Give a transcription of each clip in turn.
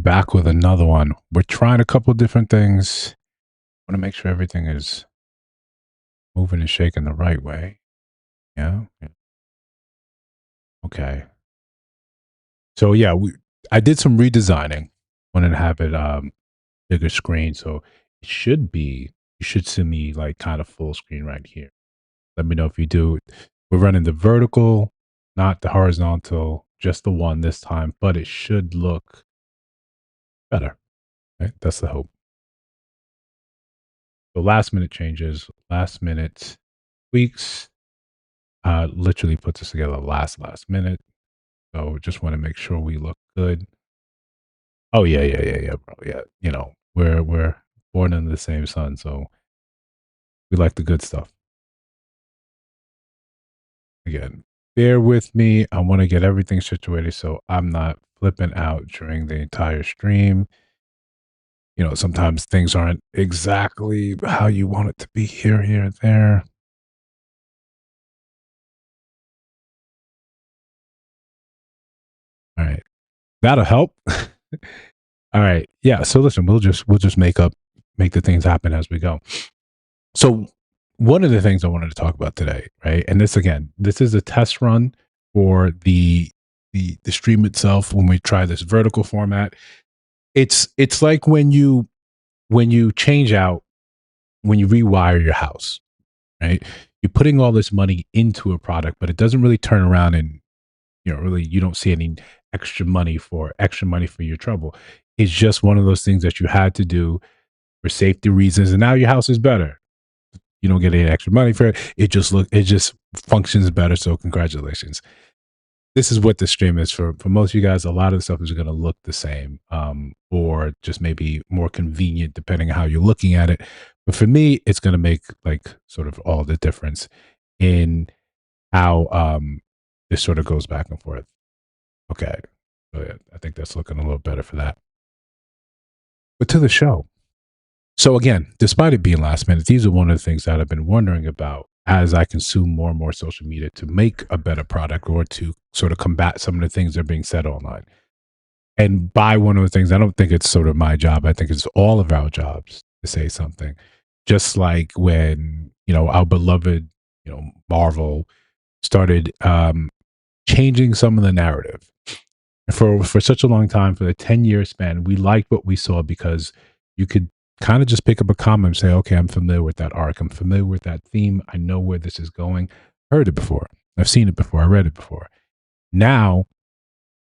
back with another one. We're trying a couple different things. Want to make sure everything is moving and shaking the right way. Yeah. Yeah. Okay. So yeah, I did some redesigning. Wanted to have it bigger screen, so it should be. You should see me like kind of full screen right here. Let me know if you do. We're running the vertical, not the horizontal, just the one this time, but it should look better. Right? That's the hope. So last minute changes, last minute tweaks, literally put this together last minute. So just want to make sure we look good. Oh yeah, bro. Yeah, we're born in the same sun, so we like the good stuff. Again, bear with me. I want to get everything situated so I'm not flipping out during the entire stream. Sometimes things aren't exactly how you want it to be here, and there. All right. That'll help. All right. Yeah. So listen, we'll just make the things happen as we go. So one of the things I wanted to talk about today, right? And this is a test run for the stream itself when we try this vertical format. It's like when you change out when you rewire your house, right? You're putting all this money into a product, but it doesn't really turn around and really you don't see any extra money for your trouble. It's just one of those things that you had to do for safety reasons, and now your house is better. You don't get any extra money for it. It just functions better. So congratulations. This is what the stream is for most of you guys. A lot of the stuff is going to look the same, or just maybe more convenient depending on how you're looking at it. But for me, it's going to make like sort of all the difference in how this sort of goes back and forth. Okay, so yeah, I think that's looking a little better for that. But to the show. So again, despite it being last minute, these are one of the things that I've been wondering about as I consume more and more social media to make a better product or to sort of combat some of the things that are being said online. And by one of the things, I don't think it's sort of my job. I think it's all of our jobs to say something. Just like when, our beloved, Marvel started changing some of the narrative. For such a long time, for the 10-year span, we liked what we saw because you could kind of just pick up a comic and say, okay, I'm familiar with that arc. I'm familiar with that theme. I know where this is going. Heard it before. I've seen it before. I read it before. Now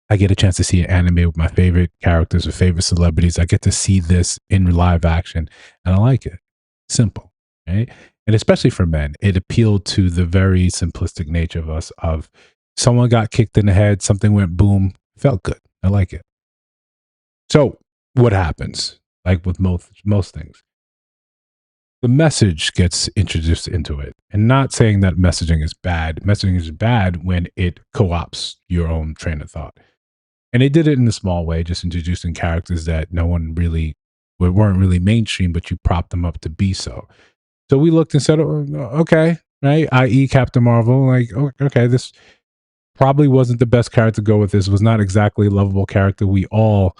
I get a chance to see an anime with my favorite characters or favorite celebrities. I get to see this in live action and I like it. Simple. Right. And especially for men, it appealed to the very simplistic nature of us of someone got kicked in the head, something went boom, felt good. I like it. So what happens? Like with most things, the message gets introduced into it. And not saying that messaging is bad. Messaging is bad when it co-opts your own train of thought. And they did it in a small way, just introducing characters that no one really weren't really mainstream, but you propped them up to be so. So we looked and said, "Oh, okay, right, i.e. Captain Marvel, like, oh, okay, this probably wasn't the best character to go with. This was not exactly a lovable character. We all,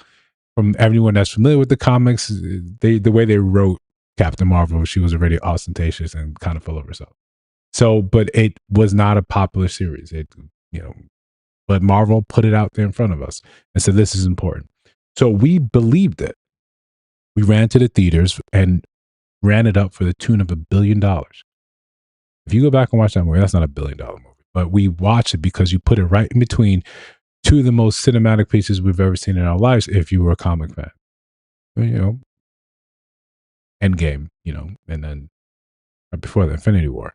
from everyone that's familiar with the comics, the way they wrote Captain Marvel, she was already ostentatious and kind of full of herself. So, but it was not a popular series. You know, but Marvel put it out there in front of us and said, this is important. So we believed it. We ran to the theaters and ran it up for the tune of $1 billion. If you go back and watch that movie, that's not $1 billion movie, but we watched it because you put it right in between two of the most cinematic pieces we've ever seen in our lives. If you were a comic fan, you know, Endgame, and then right before the Infinity War.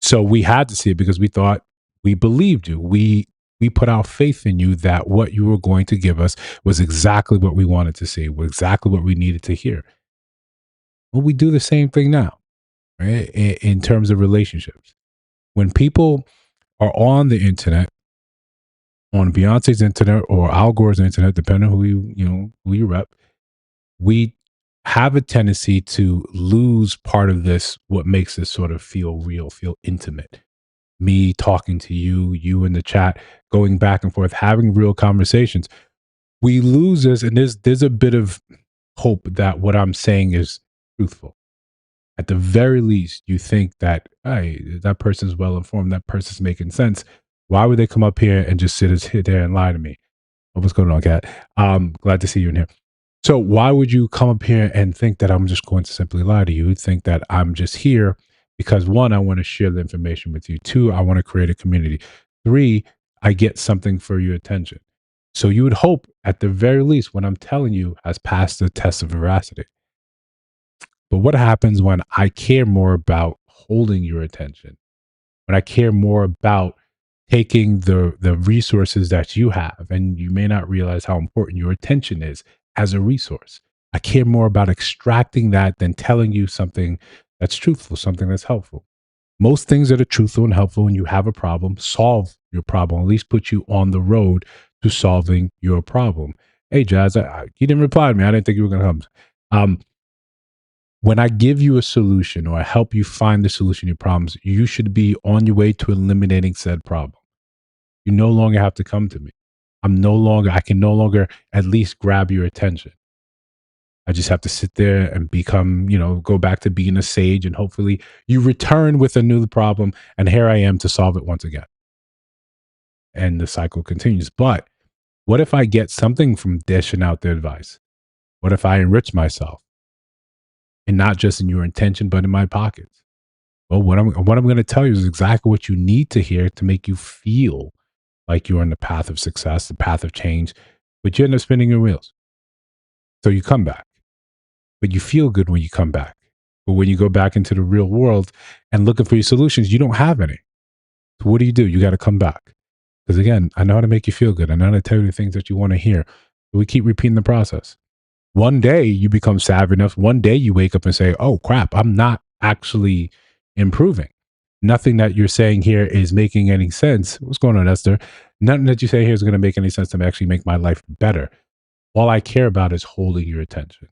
So we had to see it because we thought we believed you. We put our faith in you that what you were going to give us was exactly what we wanted to see, was exactly what we needed to hear. Well, we do the same thing now, right? In terms of relationships. When people are on the internet, on Beyonce's internet or Al Gore's internet, depending on who you rep, we have a tendency to lose part of this, what makes this sort of feel real, feel intimate. Me talking to you, you in the chat, going back and forth, having real conversations. we lose this, and there's a bit of hope that what I'm saying is truthful. At the very least, you think that, hey, that person's well informed, that person's making sense. Why would they come up here and just sit there and lie to me? Oh, what's going on, Kat? Glad to see you in here. So why would you come up here and think that I'm just going to simply lie to you? You'd think that I'm just here because, one, I want to share the information with you. Two, I want to create a community. Three, I get something for your attention. So you would hope, at the very least, what I'm telling you has passed the test of veracity. But what happens when I care more about holding your attention? When I care more about taking the resources that you have, and you may not realize how important your attention is as a resource. I care more about extracting that than telling you something that's truthful, something that's helpful. Most things that are truthful and helpful when you have a problem solve your problem, at least put you on the road to solving your problem. Hey, Jazz, you didn't reply to me. I didn't think you were going to come. When I give you a solution or I help you find the solution to your problems, you should be on your way to eliminating said problem. You no longer have to come to me. I can no longer at least grab your attention. I just have to sit there and become, go back to being a sage, and hopefully you return with a new problem. And here I am to solve it once again. And the cycle continues. But what if I get something from dishing out the advice? What if I enrich myself? And not just in your intention, but in my pockets? Well, what I'm going to tell you is exactly what you need to hear to make you feel like you're on the path of success, the path of change, but you end up spinning your wheels. So you come back, but you feel good when you come back. But when you go back into the real world and looking for your solutions, you don't have any. So what do? You got to come back. Because again, I know how to make you feel good. I know how to tell you the things that you want to hear. But we keep repeating the process. One day you become savvy enough. One day you wake up and say, oh crap, I'm not actually improving. Nothing that you're saying here is making any sense. What's going on, Esther? Nothing that you say here is going to make any sense to actually make my life better. All I care about is holding your attention.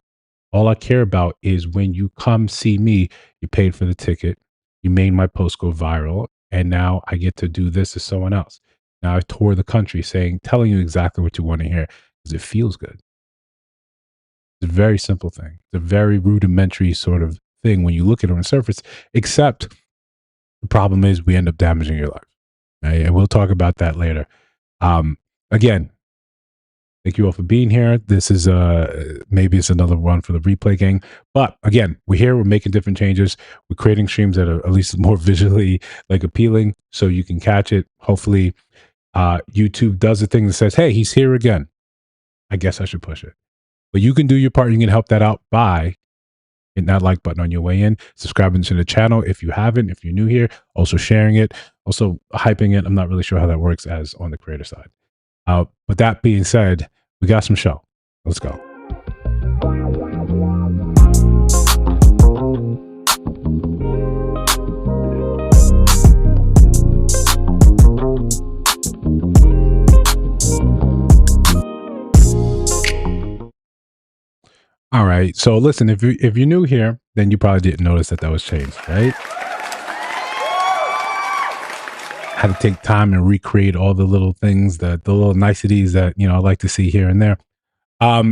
All I care about is when you come see me, you paid for the ticket, you made my post go viral, and now I get to do this to someone else. Now I tour the country telling you exactly what you want to hear because it feels good. It's a very simple thing. It's a very rudimentary sort of thing when you look at it on the surface, except the problem is we end up damaging your life. Right? And we'll talk about that later. Again, thank you all for being here. This is maybe it's another one for the replay gang. But again, we're here, we're making different changes. We're creating streams that are at least more visually appealing so you can catch it. Hopefully YouTube does the thing that says, hey, he's here again. I guess I should push it. But you can do your part. You can help that out by hitting that like button on your way in, subscribing to the channel if you haven't, if you're new here, also sharing it, also hyping it. I'm not really sure how that works as on the creator side. But that being said, we got some show. Let's go. All right. So listen, if you're new here, then you probably didn't notice that was changed, right? I had to take time and recreate all the little things, the little niceties that I like to see here and there.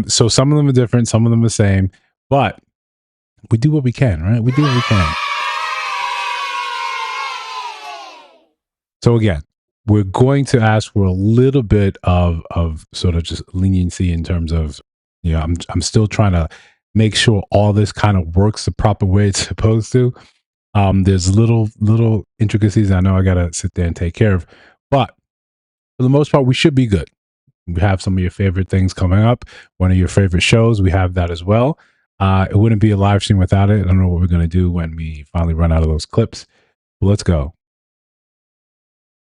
So some of them are different, some of them are the same, but we do what we can, right? We do what we can. So again, we're going to ask for a little bit of sort of just leniency in terms of, I'm still trying to make sure all this kind of works the proper way it's supposed to. There's little intricacies I know I got to sit there and take care of, but for the most part, we should be good. We have some of your favorite things coming up. One of your favorite shows, we have that as well. It wouldn't be a live stream without it. I don't know what we're going to do when we finally run out of those clips. But let's go.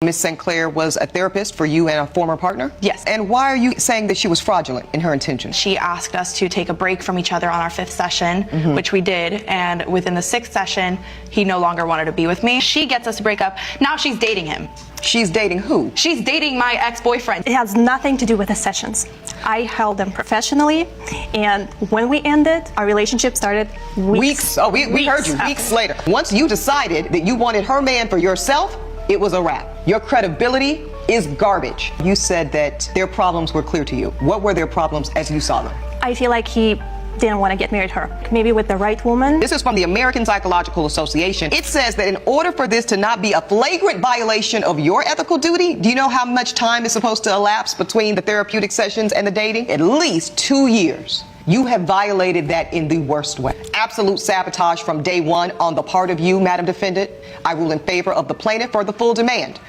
Ms. St. Clair was a therapist for you and a former partner? Yes. And why are you saying that she was fraudulent in her intentions? She asked us to take a break from each other on our 5th session, which we did. And within the 6th session, he no longer wanted to be with me. She gets us to break up. Now she's dating him. She's dating who? She's dating my ex-boyfriend. It has nothing to do with the sessions. I held them professionally, and when we ended, our relationship started weeks. Oh, we heard you. Weeks later. Once you decided that you wanted her man for yourself, it was a wrap. Your credibility is garbage. You said that their problems were clear to you. What were their problems as you saw them? I feel like he didn't want to get married to her. Maybe with the right woman. This is from the American Psychological Association. It says that in order for this to not be a flagrant violation of your ethical duty, do you know how much time is supposed to elapse between the therapeutic sessions and the dating? At least 2 years. You have violated that in the worst way. Absolute sabotage from day one on the part of you, Madam Defendant. I rule in favor of the plaintiff for the full demand.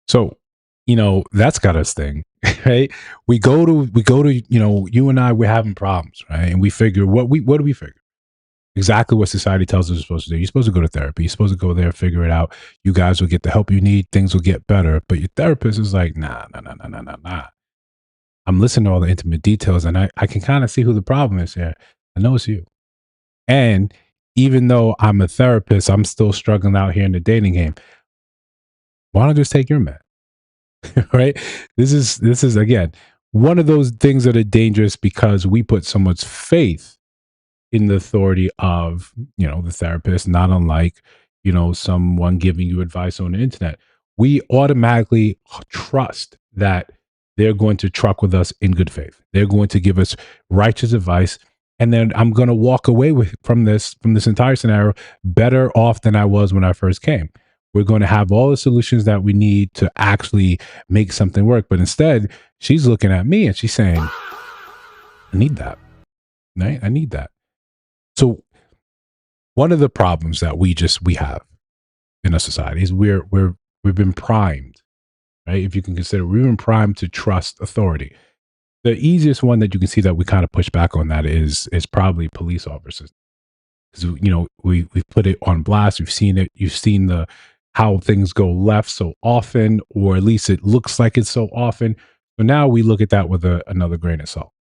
So, you know, that's got us thing, right? We go to, you know, you and I, we're having problems, right? And we figure what do we figure? Exactly what society tells us we're supposed to do. You're supposed to go to therapy. You're supposed to go there, figure it out. You guys will get the help you need. Things will get better. But your therapist is like, nah. I'm listening to all the intimate details, and I can kind of see who the problem is here. I know it's you. And even though I'm a therapist, I'm still struggling out here in the dating game. Why don't I just take your man? Right? This is again one of those things that are dangerous because we put so much faith in the authority of, you know, the therapist, not unlike, you know, someone giving you advice on the internet. We automatically trust that they're going to truck with us in good faith. They're going to give us righteous advice. And then I'm going to walk away from this entire scenario better off than I was when I first came. We're going to have all the solutions that we need to actually make something work. But instead, she's looking at me and she's saying, I need that. Right? I need that. So one of the problems that we have in a society is we've been primed, right? If you can consider, we've been primed to trust authority. The easiest one that you can see that we kind of push back on that is probably police officers. Because, you know, we've put it on blast. We've seen it. You've seen how things go left so often, or at least it looks like it's so often. So now we look at that with another grain of salt.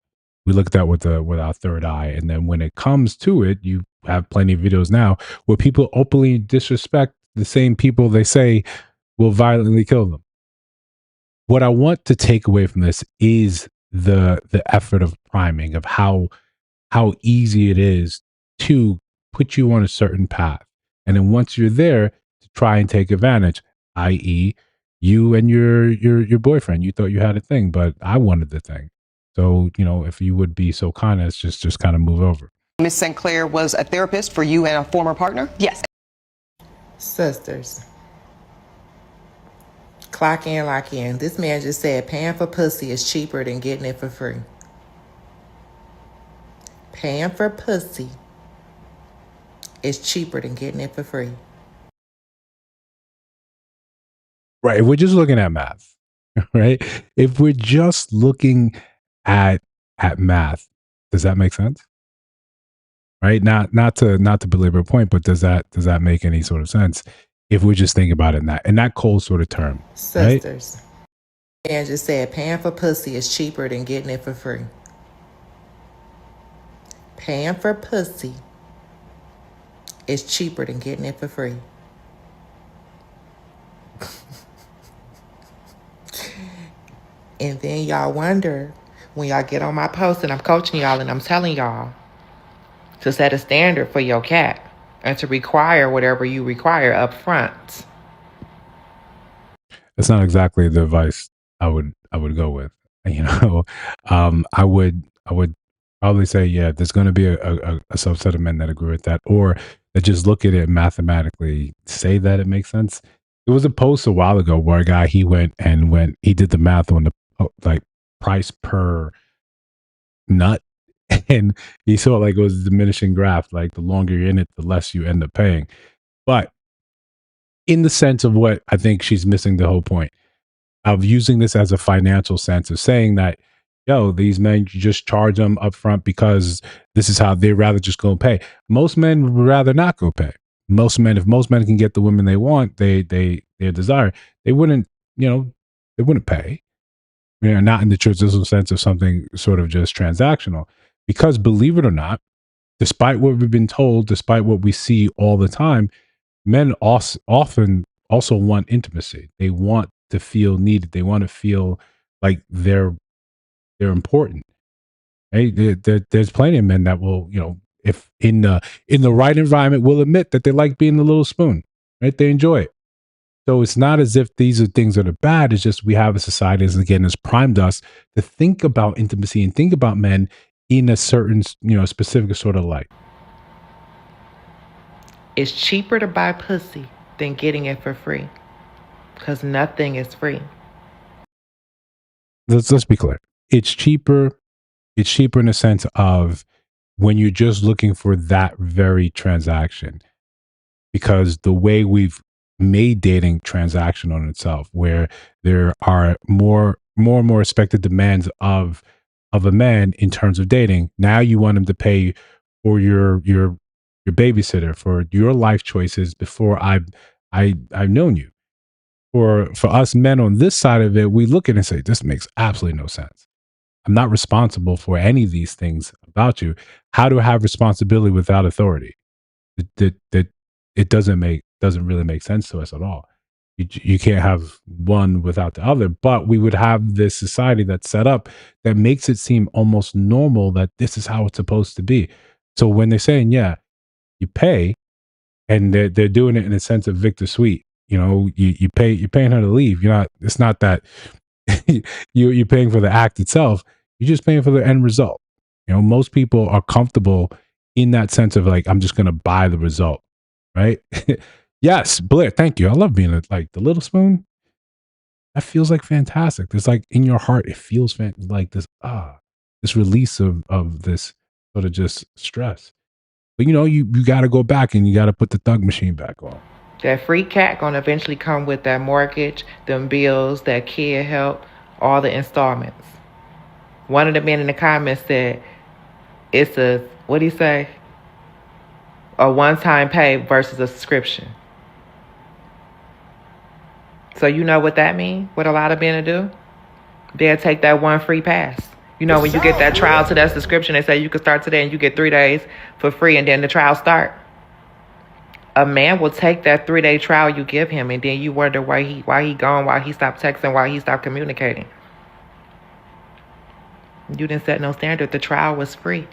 We look at that with our third eye. And then when it comes to it, you have plenty of videos now where people openly disrespect the same people they say will violently kill them. What I want to take away from this is the effort of priming, of how easy it is to put you on a certain path. And then once you're there, to try and take advantage, i.e., you and your boyfriend, you thought you had a thing, but I wanted the thing. So, you know, if you would be so kind as just kind of move over. Ms. St. Clair was a therapist for you and a former partner? Yes. Sisters, clock in, lock in. This man just said paying for pussy is cheaper than getting it for free. Paying for pussy is cheaper than getting it for free. Right. If we're just looking at math, right? If we're just looking at math, does that make sense? Right? Not to belabor a point, but does that make any sort of sense if we're just thinking about it in that cold sort of term? Sisters, right? Man just said paying for pussy is cheaper than getting it for free. Paying for pussy is cheaper than getting it for free. And then y'all wonder when y'all get on my post and I'm coaching y'all and I'm telling y'all to set a standard for your cat and to require whatever you require up front. That's not exactly the advice I would go with. You know, I would probably say, yeah, there's going to be a subset of men that agree with that, or that just look at it mathematically, say that it makes sense. There was a post a while ago where a guy, he did the math on the like price per nut, and he saw like it was a diminishing graph. Like the longer you're in it, the less you end up paying. But in the sense of what I think she's missing the whole point of using this as a financial sense of saying that, yo, these men, you just charge them up front because this is how they'd rather just go pay. Most men would rather not go pay. If most men can get the women they want, their desire, they wouldn't pay. You know, not in the traditional sense of something sort of just transactional. Because believe it or not, despite what we've been told, despite what we see all the time, men often also want intimacy. They want to feel needed. They want to feel like they're important. Hey, there's plenty of men that will, you know, if in the right environment, will admit that they like being the little spoon. Right? They enjoy it. So it's not as if these are things that are bad. It's just we have a society as again has primed us to think about intimacy and think about men in a certain, specific sort of light. It's cheaper to buy pussy than getting it for free. Because nothing is free. Let's be clear. It's cheaper. It's cheaper in the sense of when you're just looking for that very transaction, because the way we've made dating transactional in itself, where there are more and more expected demands of a man in terms of dating. Now you want him to pay for your babysitter, for your life choices before I've known you. For us men on this side of it, we look at it and say, this makes absolutely no sense. I'm not responsible for any of these things about you. How do I have responsibility without authority? That it doesn't really make sense to us at all. You can't have one without the other. But we would have this society that's set up that makes it seem almost normal that this is how it's supposed to be. So when they're saying, yeah, you pay, and they're doing it in a sense of Victor Sweet. You're paying her to leave. It's not that you're paying for the act itself. You're just paying for the end result. Most people are comfortable in that sense of like, I'm just going to buy the result. Right. Yes. Blair, thank you. I love being like the little spoon. That feels like fantastic. There's like in your heart, it feels like this release of this sort of just stress. But you got to go back and you got to put the thug machine back on. That free cat gonna eventually come with that mortgage, them bills, that kid help, all the installments. One of the men in the comments said, it's what'd he say? A one-time pay versus a subscription. So you know what that means? What a lot of men do? They'll take that one free pass. When you get that trial to that subscription, they say you can start today and you get 3 days for free and then the trial start. A man will take that 3-day trial you give him and then you wonder why he gone, why he stopped texting, why he stopped communicating. You didn't set no standard. The trial was free.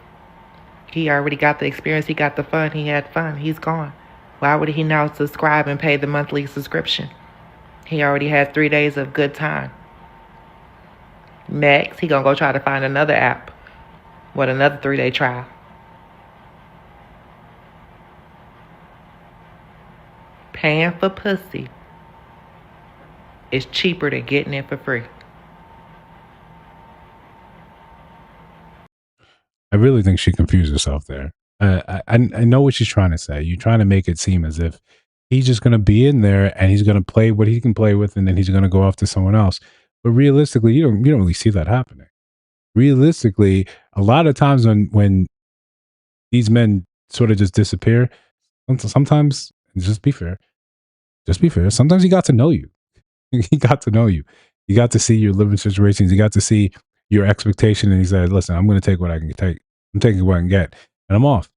He already got the experience. He got the fun. He had fun. He's gone. Why would he now subscribe and pay the monthly subscription? He already had 3 days of good time. Next, he gonna go try to find another app with another 3-day trial. Paying for pussy is cheaper than getting it for free. I really think she confused herself there. I know what she's trying to say. You're trying to make it seem as if he's just going to be in there and he's going to play what he can play with, and then he's going to go off to someone else. But realistically, you don't really see that happening. Realistically, a lot of times when these men sort of just disappear, sometimes just be fair. Sometimes he got to know you. He got to know you. You got to see your living situations. You got to see your expectation, and he said, "Listen, I'm going to take what I can take. I'm taking what I can get, and I'm off."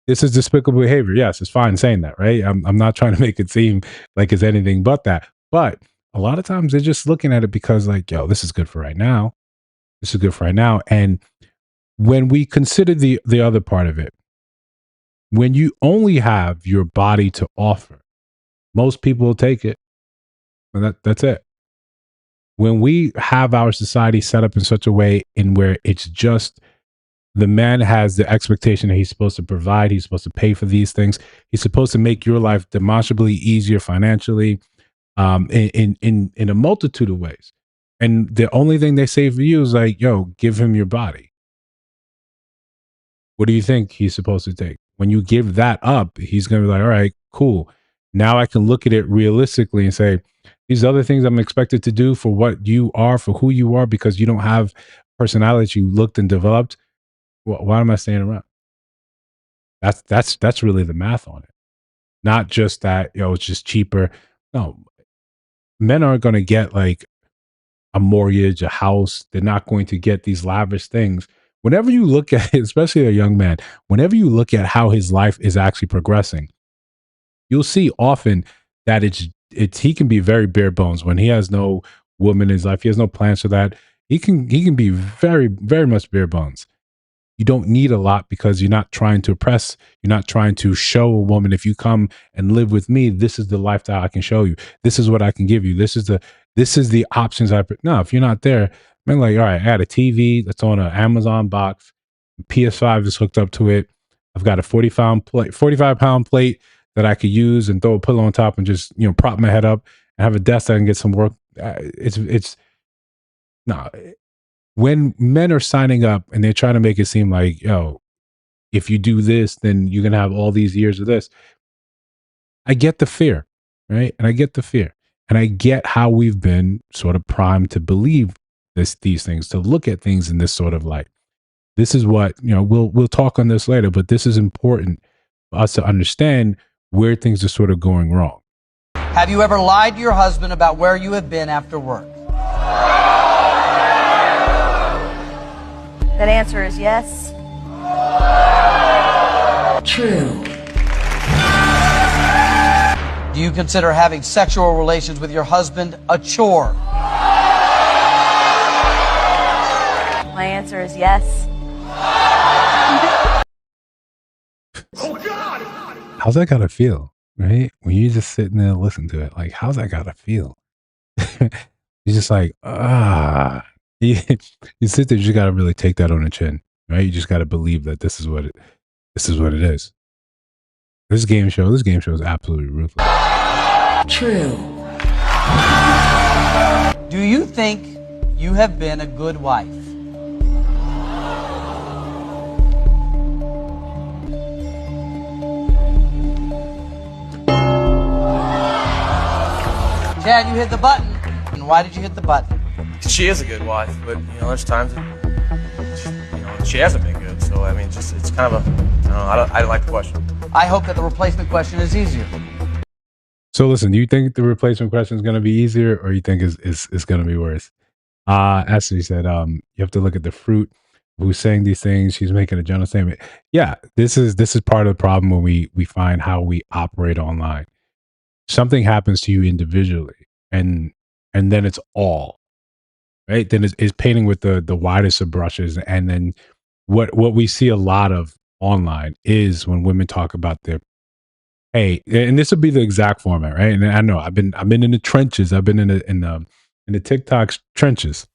This is despicable behavior. Yes, it's fine saying that, right? I'm not trying to make it seem like it's anything but that. But a lot of times they're just looking at it because, like, yo, this is good for right now. This is good for right now. And when we consider the other part of it, when you only have your body to offer, most people will take it. And that's it. When we have our society set up in such a way in where it's just the man has the expectation that he's supposed to provide, he's supposed to pay for these things, he's supposed to make your life demonstrably easier financially, in a multitude of ways. And the only thing they say for you is like, yo, give him your body. What do you think he's supposed to take? When you give that up, he's going to be like, all right, cool. Now I can look at it realistically and say, these other things I'm expected to do for what you are, for who you are, because you don't have personality you looked and developed. Why am I staying around? That's really the math on it. Not just that, it's just cheaper. No, men aren't going to get like a mortgage, a house. They're not going to get these lavish things. Whenever you look at it, especially a young man, whenever you look at how his life is actually progressing, you'll see often that he can be very bare bones when he has no woman in his life. He has no plans for that. He can be very, very much bare bones. You don't need a lot because you're not trying to oppress. You're not trying to show a woman, if you come and live with me, this is the lifestyle I can show you. This is what I can give you. This is the options no, if you're not there, man, like, all right, I got a TV that's on an Amazon box. PS5 is hooked up to it. I've got a 45-pound plate that I could use and throw a pillow on top and just, prop my head up and have a desk that I can get some work. It's no. When men are signing up and they're trying to make it seem like, yo, if you do this, then you're going to have all these years of this. I get the fear, right? And I get the fear. And I get how we've been sort of primed to believe these things, to look at things in this sort of light. This is what, we'll talk on this later, but this is important for us to understand where things are sort of going wrong. Have you ever lied to your husband about where you have been after work? That answer is yes. True. Do you consider having sexual relations with your husband a chore? My answer is yes. How's that gotta feel, right? When you're just sitting there and listen to it, like, how's that gotta feel? You're just like, You sit there, you just gotta really take that on the chin, right? You just gotta believe that this is what it is. This game show is absolutely ruthless. True. Do you think you have been a good wife? Chad, you hit the button. And why did you hit the button? She is a good wife, but there's times that, she hasn't been good. So I mean, it's kind of I don't like the question. I hope that the replacement question is easier. So listen, do you think the replacement question is going to be easier, or you think it's going to be worse? As we said, you have to look at the fruit. Who's saying these things? She's making a general statement. Yeah, this is part of the problem when we find how we operate online. Something happens to you individually, and then it's all. Right, then it's painting with the widest of brushes, and then what we see a lot of online is when women talk about their, hey, and this would be the exact format, right? And I know I've been in the trenches, I've been in the TikTok trenches.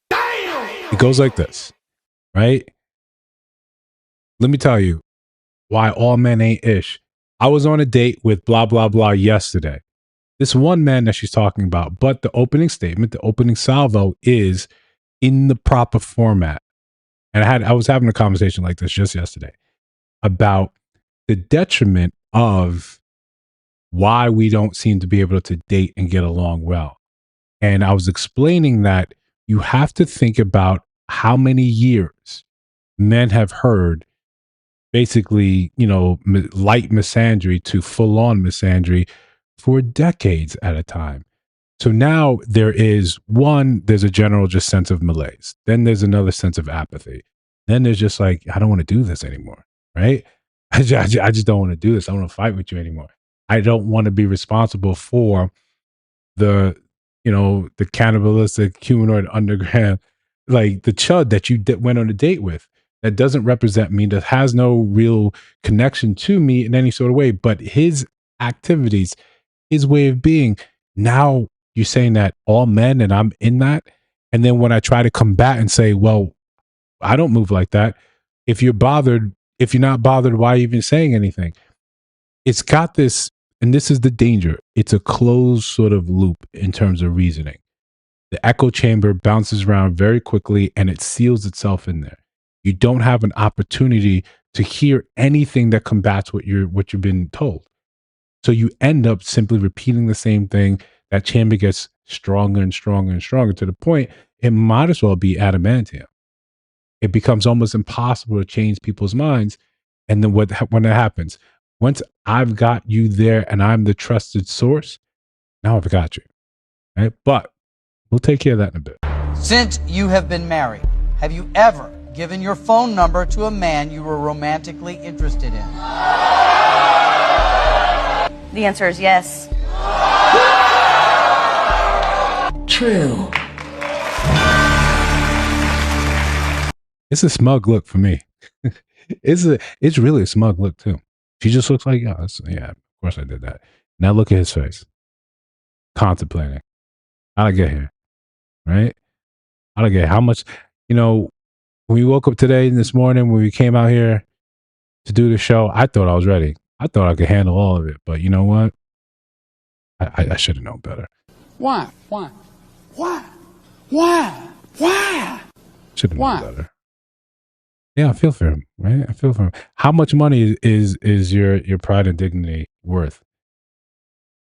Damn! It goes like this, right? Let me tell you why all men ain't ish. I was on a date with blah blah blah yesterday. This one man that she's talking about, but the opening statement, the opening salvo is in the proper format. And I was having a conversation like this just yesterday about the detriment of why we don't seem to be able to date and get along well. And I was explaining that you have to think about how many years men have heard basically, light misandry to full on misandry for decades at a time. So now there's a general just sense of malaise. Then there's another sense of apathy. Then there's just like, I don't want to do this anymore, right? I just don't want to do this. I don't want to fight with you anymore. I don't want to be responsible for the cannibalistic humanoid underground, like the chud that you went on a date with. That doesn't represent me, that has no real connection to me in any sort of way, but his activities, his way of being. Now you're saying that all men and I'm in that. And then when I try to combat and say, well, I don't move like that. If you're not bothered, why are you even saying anything? It's got this, and this is the danger. It's a closed sort of loop in terms of reasoning. The echo chamber bounces around very quickly and it seals itself in there. You don't have an opportunity to hear anything that combats what you've been told. So you end up simply repeating the same thing. That chamber gets stronger and stronger and stronger to the point it might as well be adamantium. It becomes almost impossible to change people's minds. And then when that happens, once I've got you there and I'm the trusted source, now I've got you. Right? But we'll take care of that in a bit. Since you have been married, have you ever given your phone number to a man you were romantically interested in? The answer is yes. True. It's a smug look for me. It's really a smug look too. She just looks like, yeah, of course I did that. Now look at his face, contemplating. How'd I get here? Right? How'd I get how much? When we woke up today and this morning when we came out here to do the show, I thought I was ready. I thought I could handle all of it, but you know what? I should have known better. Why? Should have known better. Yeah, I feel for him, right? I feel for him. How much money is your pride and dignity worth?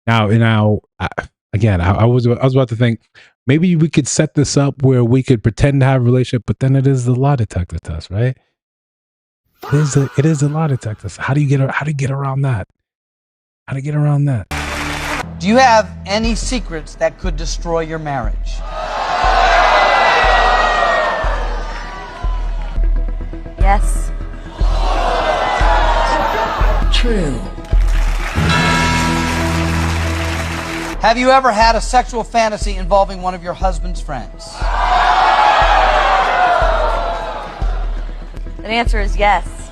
Now, again, I was about to think maybe we could set this up where we could pretend to have a relationship, but then it is the lie detector test, right? It is a lie detector test. How do you get around that? How do you get around that? Do you have any secrets that could destroy your marriage? Yes. True. Have you ever had a sexual fantasy involving one of your husband's friends? The answer is yes.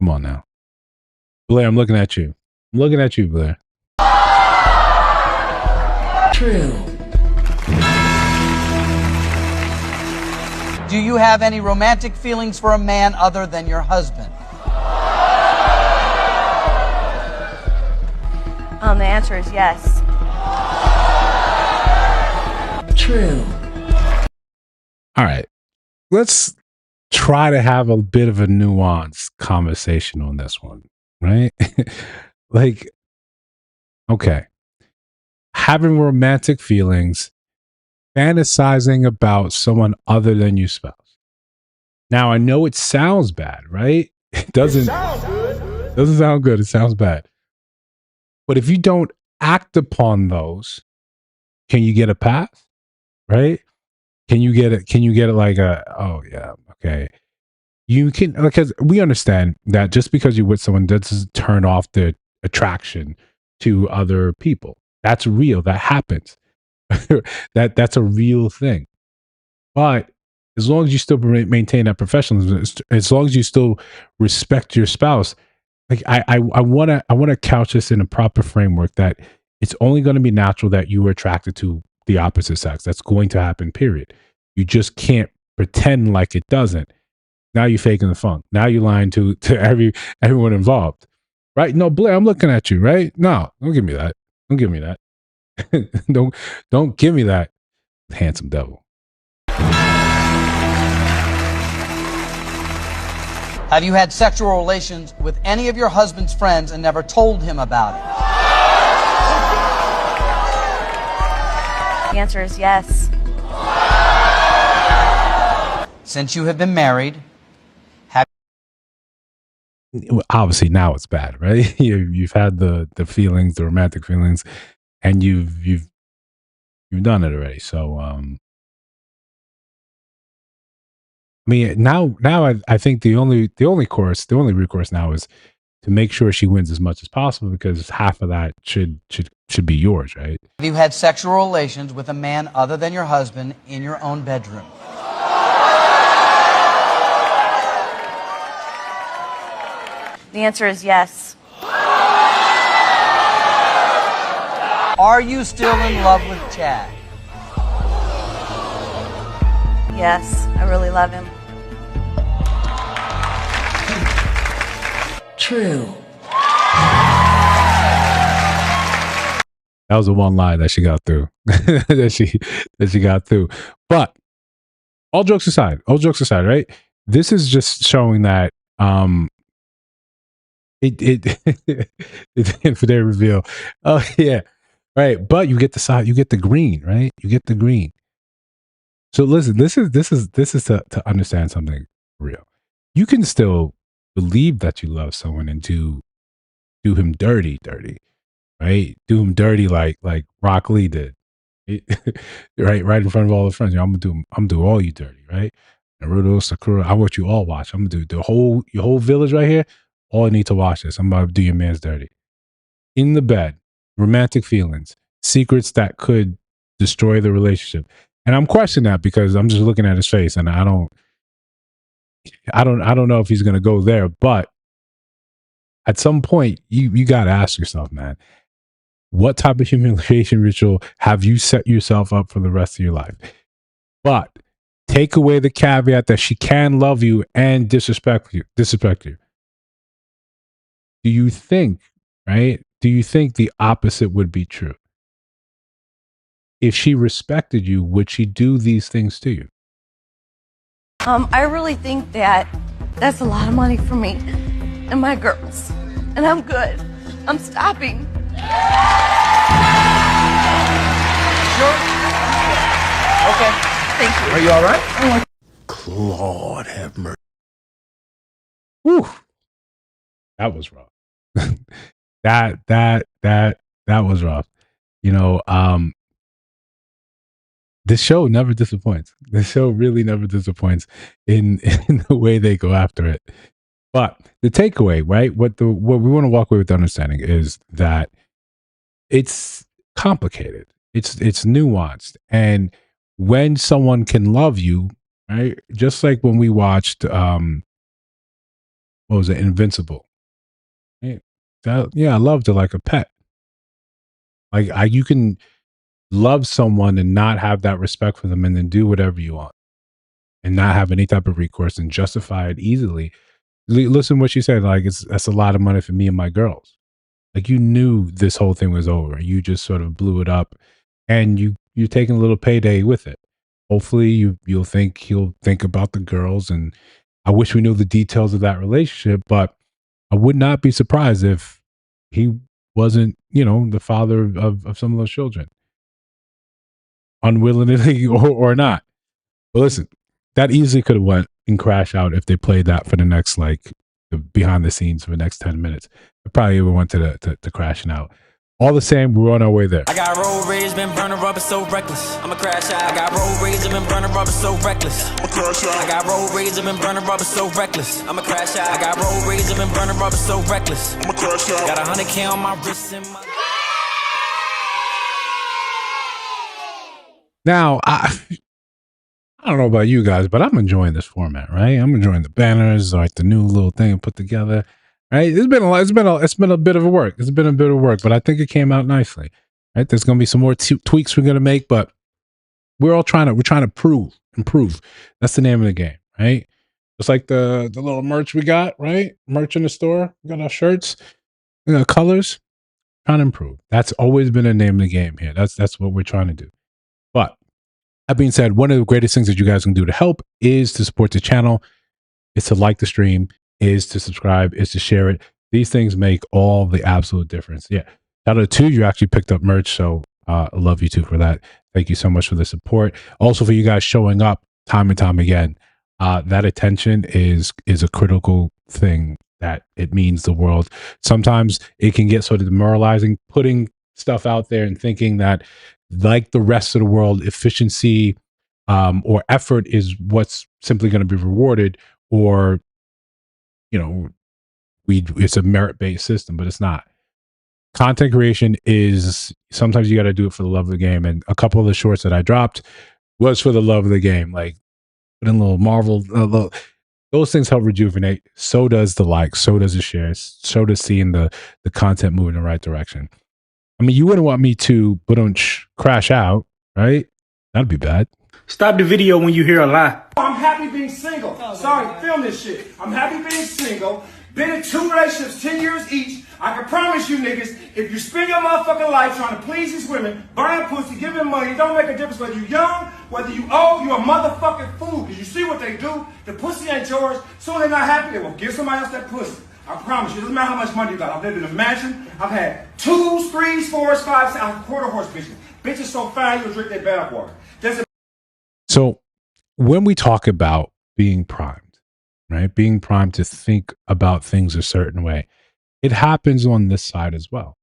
Come on now. Blair, I'm looking at you. I'm looking at you, Blair. True. Do you have any romantic feelings for a man other than your husband? The answer is yes. True. All right. Let's try to have a bit of a nuanced conversation on this one, right? Like, okay. Having romantic feelings, fantasizing about someone other than your spouse. Now, I know it sounds bad, right? It doesn't sound good. It sounds bad. But if you don't act upon those, can you get a pass? Right? Can you get it like oh yeah, okay. You can, because we understand that just because you're with someone doesn't turn off the attraction to other people. That's real. That happens. That's a real thing. But as long as you still maintain that professionalism, as long as you still respect your spouse, like I want to couch this in a proper framework that it's only going to be natural that you are attracted to the opposite sex. That's going to happen, period. You just can't pretend like it doesn't. Now you're faking the funk. Now you're lying to everyone involved. Right? No, Blair, I'm looking at you, right? No, don't give me that. Don't give me that. don't give me that, handsome devil. Have you had sexual relations with any of your husband's friends and never told him about it? The answer is yes. Since you have been married, obviously now it's bad, right? You've had the feelings, the romantic feelings, and you've done it already. So I mean, now I think the only recourse now is to make sure she wins as much as possible, because half of that should be yours, right? have you had sexual relations with a man other than your husband in your own bedroom? The answer is yes. Are you still in love with Chad? Yes, I really love him. True. That was the one lie that she got through. that she got through. But all jokes aside, right? This is just showing that it's infinite reveal. Oh yeah. Right. But you get the green, right? You get the green. So listen, this is to understand something real. You can still believe that you love someone and do him dirty, right? Do him dirty like Rock Lee did, right in front of all the friends. I'm gonna do all you dirty, right? Naruto, Sakura, I want you all watch. I'm gonna do your whole village right here. All need to watch this. I'm about to do your man's dirty in the bed. Romantic feelings, secrets that could destroy the relationship. And I'm questioning that because I'm just looking at his face and I don't. I don't know if he's going to go there, but at some point you got to ask yourself, man, what type of humiliation ritual have you set yourself up for the rest of your life? But take away the caveat that she can love you and disrespect you. Do you think, right? Do you think the opposite would be true? If she respected you, would she do these things to you? I really think that that's a lot of money for me and my girls. And I'm good. I'm stopping. Sure? Okay. Thank you. Are you all right? Lord have mercy. Whew. That was rough. that was rough. You know, this show never disappoints. This show really never disappoints in the way they go after it. But the takeaway, right? What we want to walk away with the understanding is that it's complicated. It's nuanced. And when someone can love you, right? Just like when we watched what was it, Invincible. Right? I loved it like a pet. Like you can love someone and not have that respect for them and then do whatever you want and not have any type of recourse and justify it easily. Listen what she said, like that's a lot of money for me and my girls. Like you knew this whole thing was over. You just sort of blew it up and you're taking a little payday with it. Hopefully he'll think about the girls, and I wish we knew the details of that relationship, but I would not be surprised if he wasn't, the father of some of those children. Unwillingly or not. But listen, that easily could have went and crash out if they played that for the next, like, the behind the scenes for the next 10 minutes. It probably even went to crashing out. All the same, we're on our way there. I got road rage, been burning rubber so reckless. I'ma crash out. I got road rage, been burning rubber so reckless. I'ma crash out. I got road rage, been burning rubber so reckless. I'ma crash out. I got road rage, been burning rubber so reckless. I'ma crash out. Got 100K on my wrist and my. Now, I don't know about you guys, but I'm enjoying this format, right? I'm enjoying the banners, like the new little thing put together. Right? It's been a bit of a work. It's been a bit of work, but I think it came out nicely. Right? There's going to be some more tweaks we're going to make, but we're trying to improve. That's the name of the game, right? Just like the little merch we got, right? Merch in the store. We got our shirts, we got colors. Trying to improve. That's always been the name of the game here. That's what we're trying to do. But that being said, one of the greatest things that you guys can do to help is to support the channel, is to like the stream, is to subscribe, is to share it. These things make all the absolute difference. Yeah. Out of the two, you actually picked up merch. So I love you too for that. Thank you so much for the support. Also for you guys showing up time and time again. That attention is a critical thing that it means the world. Sometimes it can get sort of demoralizing putting stuff out there and thinking that, like the rest of the world, efficiency or effort is what's simply going to be rewarded, or it's a merit-based system, but it's not. Content creation is sometimes you got to do it for the love of the game, and a couple of the shorts that I dropped was for the love of the game. Like put in a little Marvel, those things help rejuvenate. So does the likes, so does the shares, so does seeing the content move in the right direction. I mean, you wouldn't want me to crash out, right? That'd be bad. Stop the video when you hear a lie. I'm happy being single. Sorry, film this shit. I'm happy being single. Been in 2 relationships, 10 years each. I can promise you niggas, if you spend your motherfucking life trying to please these women, buying pussy, giving money, it don't make a difference whether you young, whether you old, you a motherfucking fool. Did you see what they do? The pussy ain't yours. Soon they're not happy, they will give somebody else that pussy. I promise you, it doesn't matter how much money you got. I've lived in a mansion. I've had 2s, 3s, 4s, 5s, I'm quarter horse bitches. Bitches so fine you'll drink their bath water. So when we talk about being primed, right? Being primed to think about things a certain way, it happens on this side as well.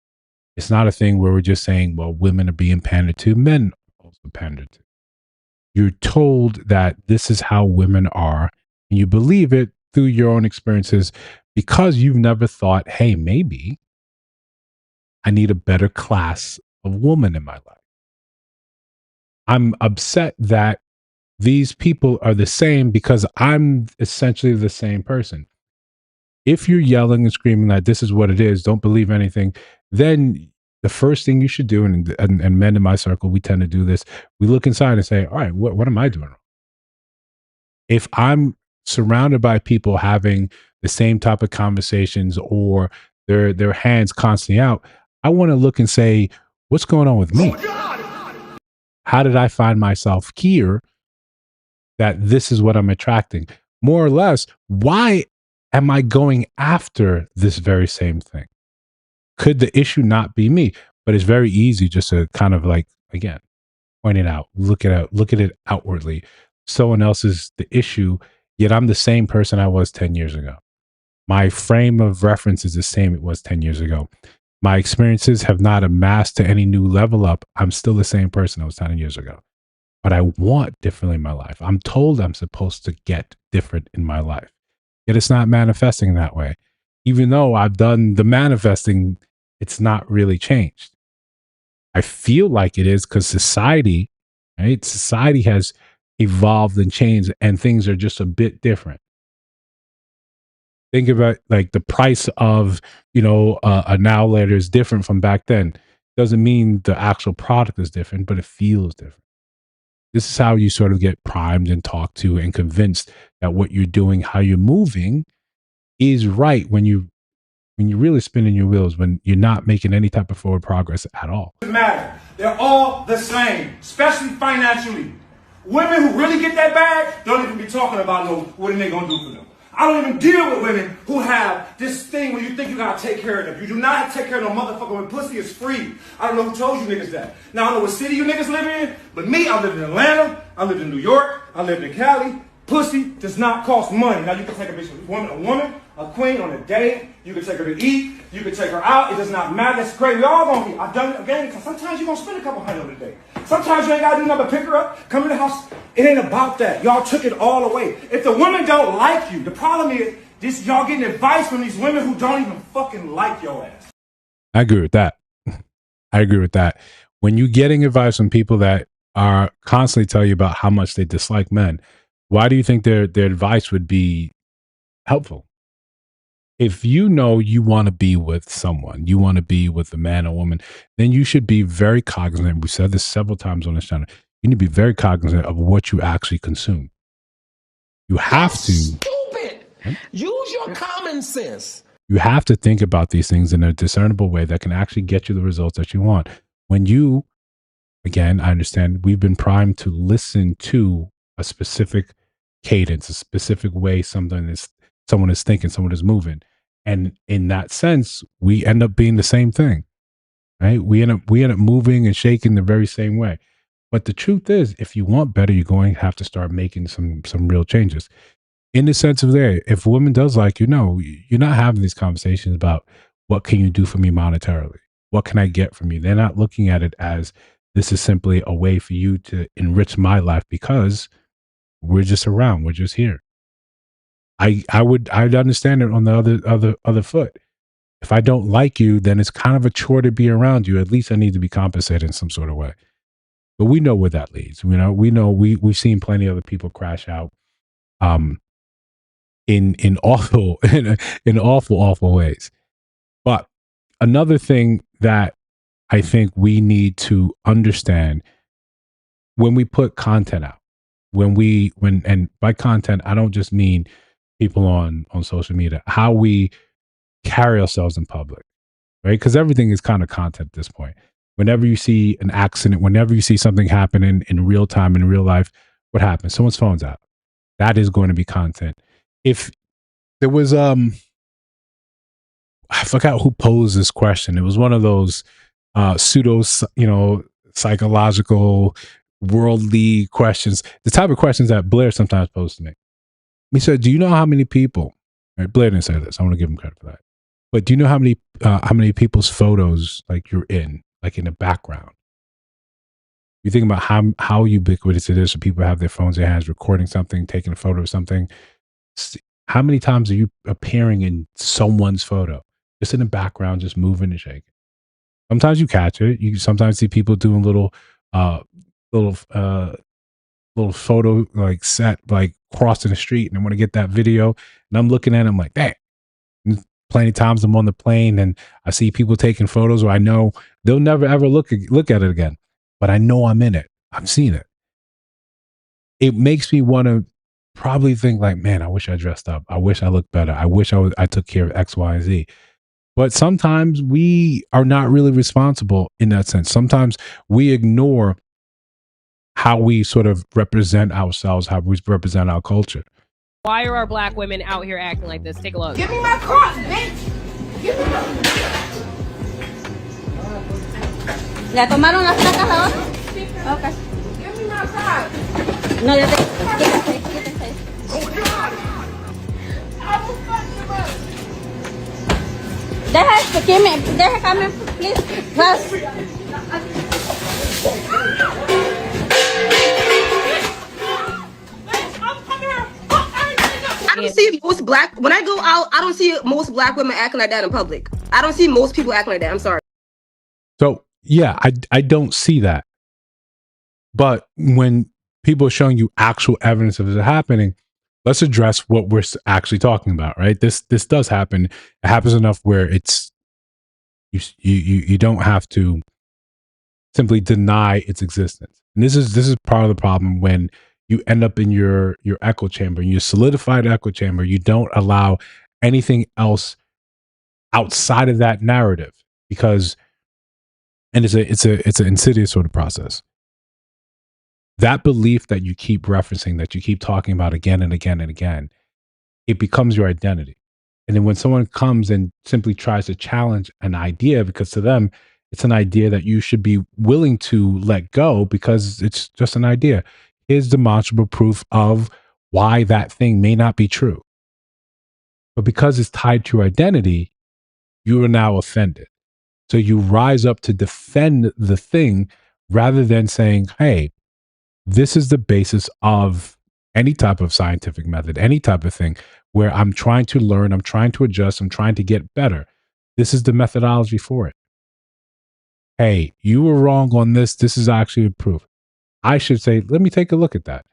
It's not a thing where we're just saying, well, women are being pandered to, men also pandered to. You're told that this is how women are, and you believe it through your own experiences because you've never thought, hey, maybe I need a better class of woman in my life. I'm upset that these people are the same because I'm essentially the same person. If you're yelling and screaming that this is what it is, don't believe anything, then the first thing you should do, and men in my circle, we tend to do this, we look inside and say, all right, what am I doing wrong? If I'm surrounded by people having the same type of conversations or their hands constantly out, I want to look and say, what's going on with me? How did I find myself here that this is what I'm attracting? More or less, why am I going after this very same thing? Could the issue not be me? But it's very easy just to kind of like, again, point it out, look at it outwardly. Someone else is the issue, yet I'm the same person I was 10 years ago. My frame of reference is the same it was 10 years ago. My experiences have not amassed to any new level up. I'm still the same person I was 10 years ago. But I want differently in my life. I'm told I'm supposed to get different in my life. Yet it's not manifesting that way. Even though I've done the manifesting, it's not really changed. I feel like it is because society, right? Society has evolved and changed and things are just a bit different. Think about like the price of, a now later is different from back then. Doesn't mean the actual product is different, but it feels different. This is how you sort of get primed and talked to and convinced that what you're doing, how you're moving is right when you're really spinning your wheels, when you're not making any type of forward progress at all. Doesn't matter. They're all the same, especially financially. Women who really get that bag don't even be talking about what are they gonna do for them. I don't even deal with women who have this thing where you think you gotta take care of them. You do not have to take care of no motherfucker when pussy is free. I don't know who told you niggas that. Now I don't know what city you niggas live in, but me, I lived in Atlanta, I lived in New York, I lived in Cali. Pussy does not cost money. Now you can take a woman, a queen on a date. You can take her to eat. You can take her out. It does not matter. That's great. We all gonna be. I've done it again. Sometimes you're gonna spend a couple hundred on a date. Sometimes you ain't gotta do nothing but pick her up, come to the house. It ain't about that. Y'all took it all away. If the women don't like you, the problem is this: y'all getting advice from these women who don't even fucking like your ass. I agree with that. I agree with that. When you're getting advice from people that are constantly tell you about how much they dislike men, why do you think their advice would be helpful? If you know you want to be with someone, you want to be with a man or woman, then you should be very cognizant. We've said this several times on this channel. You need to be very cognizant of what you actually consume. You have to. Stupid. Use your common sense. You have to think about these things in a discernible way that can actually get you the results that you want. When you, again, I understand we've been primed to listen to a specific cadence, a specific way someone is thinking, someone is moving. And in that sense, we end up being the same thing, right? We end up moving and shaking the very same way. But the truth is, if you want better, you're going to have to start making some real changes. In the sense of if a woman does like you're not having these conversations about what can you do for me monetarily? What can I get from you? They're not looking at it as this is simply a way for you to enrich my life because we're just around, we're just here. I'd understand it on the other foot. If I don't like you, then it's kind of a chore to be around you. At least I need to be compensated in some sort of way. But we know where that leads. We've seen plenty of other people crash out in awful ways. But another thing that I think we need to understand when we put content out, and by content, I don't just mean people on social media, how we carry ourselves in public, right? Because everything is kind of content at this point. Whenever you see an accident, whenever you see something happening in real time, in real life, what happens? Someone's phone's out. That is going to be content. If there was, I forgot who posed this question. It was one of those pseudo, psychological, worldly questions, the type of questions that Blair sometimes poses to me. He said, do you know how many people, right? Blair didn't say this. I want to give him credit for that. But do you know how many people's photos like you're in the background? You think about how ubiquitous it is for people to have their phones in their hands, recording something, taking a photo of something. How many times are you appearing in someone's photo, just in the background, just moving and shaking? Sometimes you catch it. You sometimes see people doing little little photo like set like crossing the street, and I want to get that video, and I'm looking at it, I'm like, dang. Plenty of times I'm on the plane and I see people taking photos where I know they'll never ever look at it again, but I know I'm in it. I've seen it. It makes me want to probably think like, man, I wish I dressed up. I wish I looked better. I wish I took care of X, Y, and Z. But sometimes we are not really responsible in that sense. Sometimes we ignore how we sort of represent ourselves, how we represent our culture. Why are our black women out here acting like this? Take a look. Give me my cross, bitch. Give me my... ¿Le tomaron las placas ahora? Okay. Give me my cross. No, ya te... Quítese. Oh, God. I will fuck you up. Deja come, please. Pass. I don't see most black, when I go out, I don't see most black women acting like that in public. I don't see most people acting like that. I'm sorry. So yeah, I don't see that. But when people are showing you actual evidence of it happening, let's address what we're actually talking about, right? This does happen. It happens enough where it's you don't have to simply deny its existence. And this is part of the problem when you end up in your echo chamber, your solidified echo chamber. You don't allow anything else outside of that narrative, because, and it's an insidious sort of process. That belief that you keep referencing, that you keep talking about again and again and again, it becomes your identity. And then when someone comes and simply tries to challenge an idea, because to them it's an idea that you should be willing to let go because it's just an idea, is demonstrable proof of why that thing may not be true. But because it's tied to your identity, you are now offended. So you rise up to defend the thing rather than saying, hey, this is the basis of any type of scientific method, any type of thing where I'm trying to learn, I'm trying to adjust, I'm trying to get better. This is the methodology for it. Hey, you were wrong on this. This is actually a proof. I should say, let me take a look at that.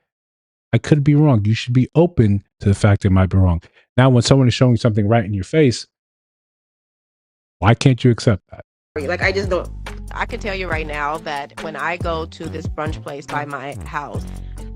I could be wrong. You should be open to the fact it might be wrong. Now, when someone is showing something right in your face, why can't you accept that? Like, I just don't. I can tell you right now that when I go to this brunch place by my house,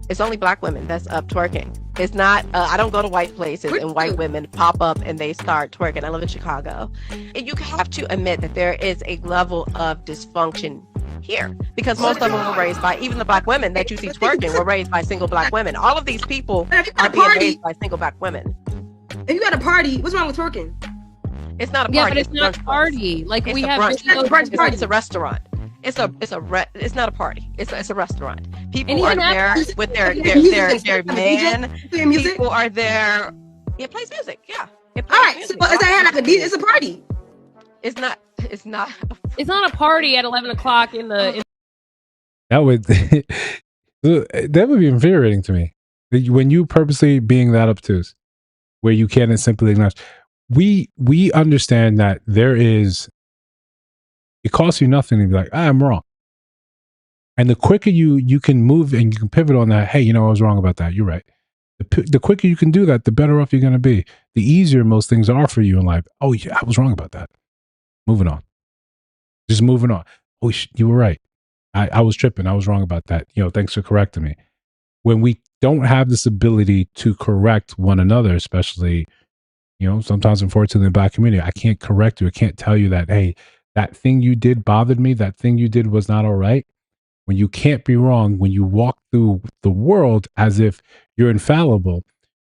it's only black women that's up twerking. It's not, I don't go to white places and white women pop up and they start twerking. I live in Chicago. And you have to admit that there is a level of dysfunction here, because most of them were raised by, even the black women that you see twerking were raised by single black women. All of these people are being raised by single black women. If you at a party, what's wrong with twerking? It's not a party. Yeah, but it's not a party. Like, we have it's a restaurant. It's not a party. It's a restaurant. People are there with their man. People are there. It plays music. Yeah. All right. So as I had like a DJ, it's a party. It's not. It's not a party at 11 o'clock in the. That would that would be infuriating to me. When you purposely being that obtuse, where you can't simply acknowledge. We understand that there is. It costs you nothing to be like, I'm wrong. And the quicker you can move and you can pivot on that, hey, I was wrong about that. You're right. The quicker you can do that, the better off you're going to be. The easier most things are for you in life. Oh, yeah, I was wrong about that. Moving on. Just moving on. Oh, you were right. I was tripping. I was wrong about that. Thanks for correcting me. When we don't have this ability to correct one another, especially, sometimes unfortunately in the black community, I can't correct you. I can't tell you that, hey, that thing you did bothered me. That thing you did was not all right. When you can't be wrong, when you walk through the world as if you're infallible,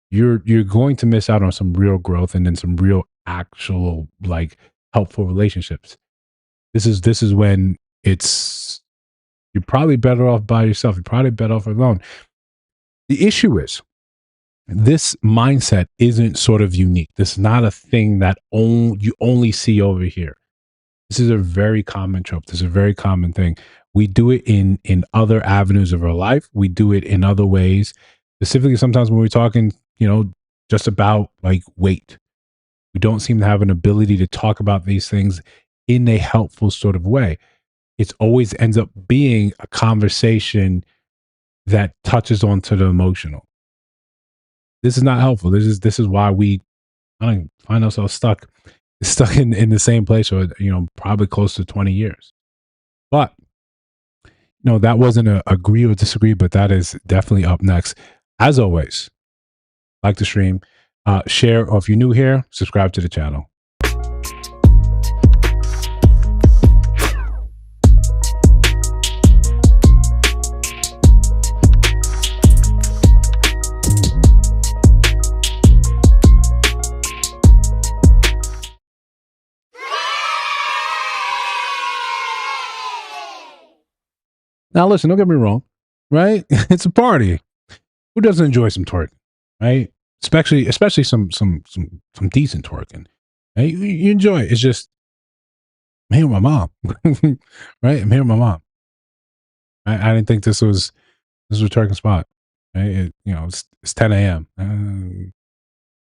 you're going to miss out on some real growth and then some real actual like helpful relationships. This is when you're probably better off by yourself. You're probably better off alone. The issue is this mindset isn't sort of unique. This is not a thing that you only see over here. This is a very common trope. This is a very common thing. We do it in other avenues of our life. We do it in other ways. Specifically, sometimes when we're talking, just about like weight, we don't seem to have an ability to talk about these things in a helpful sort of way. It always ends up being a conversation that touches onto the emotional. This is not helpful. This is why we find ourselves stuck in the same place for, probably close to 20 years. But no, that wasn't a agree or disagree, but that is definitely up next. As always, like the stream, share, or if you're new here, subscribe to the channel. Now, listen, don't get me wrong, right? It's a party. Who doesn't enjoy some twerking, right? Especially some decent twerking. Right? You enjoy it. It's just, I'm here with my mom, right? I'm here with my mom. I didn't think this was a twerking spot, right? It's 10 a.m.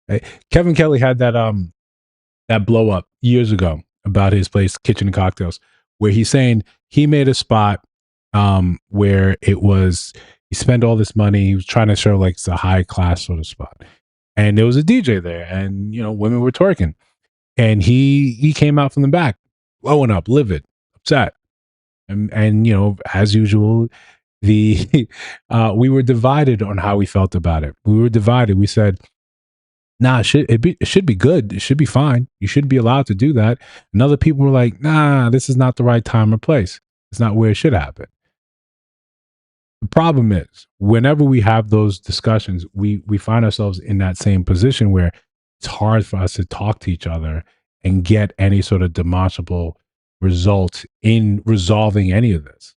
Right? Kevin Kelly had that blow up years ago about his place, Kitchen and Cocktails, where he's saying he made a spot where it was, he spent all this money, he was trying to show like it's a high class sort of spot, and there was a DJ there, and women were twerking, and he came out from the back blowing up, livid, upset, and as usual, we were divided on how we felt about it. We were divided. We said, nah, it should be good, it should be fine, you should be allowed to do that. And other people were like, nah, this is not the right time or place, it's not where it should happen. The problem is, whenever we have those discussions, we find ourselves in that same position where it's hard for us to talk to each other and get any sort of demonstrable result in resolving any of this.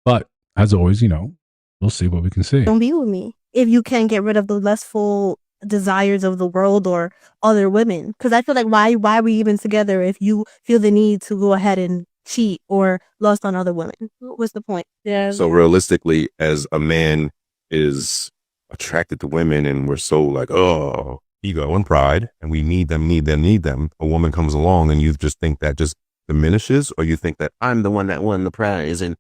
But as always, we'll see what we can see. Don't be with me if you can't get rid of the lustful desires of the world or other women. Because I feel like why are we even together if you feel the need to go ahead and cheat or lust on other women? What's the point? Yeah. So realistically, as a man is attracted to women and we're so like, oh, ego and pride, and we need them, a woman comes along and you just think that just diminishes, or you think that I'm the one that won the prize and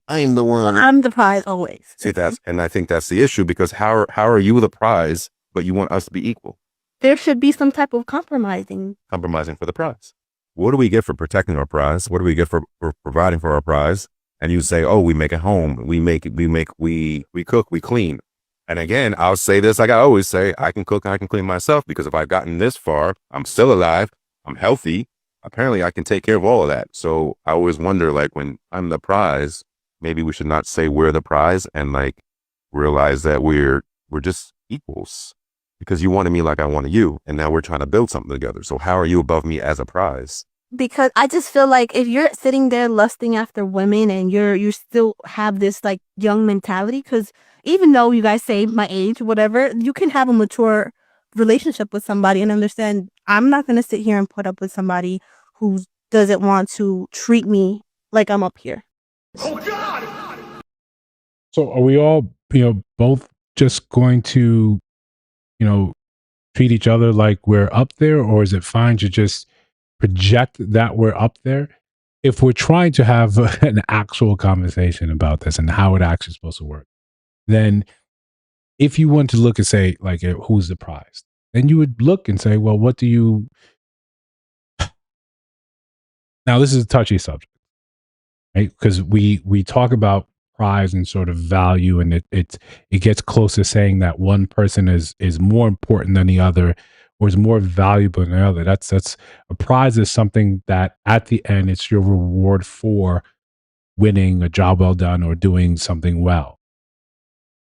I'm the one. I'm the prize always. See, and I think that's the issue, because how are you the prize, but you want us to be equal? There should be some type of compromising for the prize. What do we get for protecting our prize? What do we get for providing for our prize? And you say, oh, we make it home. We cook, we clean. And again, I'll say this, like I always say, I can cook, I can clean myself, because if I've gotten this far, I'm still alive, I'm healthy. Apparently I can take care of all of that. So I always wonder, like, when I'm the prize, maybe we should not say we're the prize, and like realize that we're just equals. Because you wanted me like I wanted you, and now we're trying to build something together. So how are you above me as a prize? Because I just feel like if you're sitting there lusting after women and you still have this like young mentality, because even though you guys say my age, whatever, you can have a mature relationship with somebody and understand I'm not going to sit here and put up with somebody who doesn't want to treat me like I'm up here. Oh God! So are we all, both just going to, treat each other like we're up there, or is it fine to just project that we're up there? If we're trying to have an actual conversation about this and how it actually is supposed to work, then if you want to look and say, like, who's the prize, then you would look and say, well, what do you... Now, this is a touchy subject, right? Because we talk about prize and sort of value, and it gets close to saying that one person is more important than the other, or is more valuable than the other. That's a prize is something that at the end it's your reward for winning a job well done or doing something well.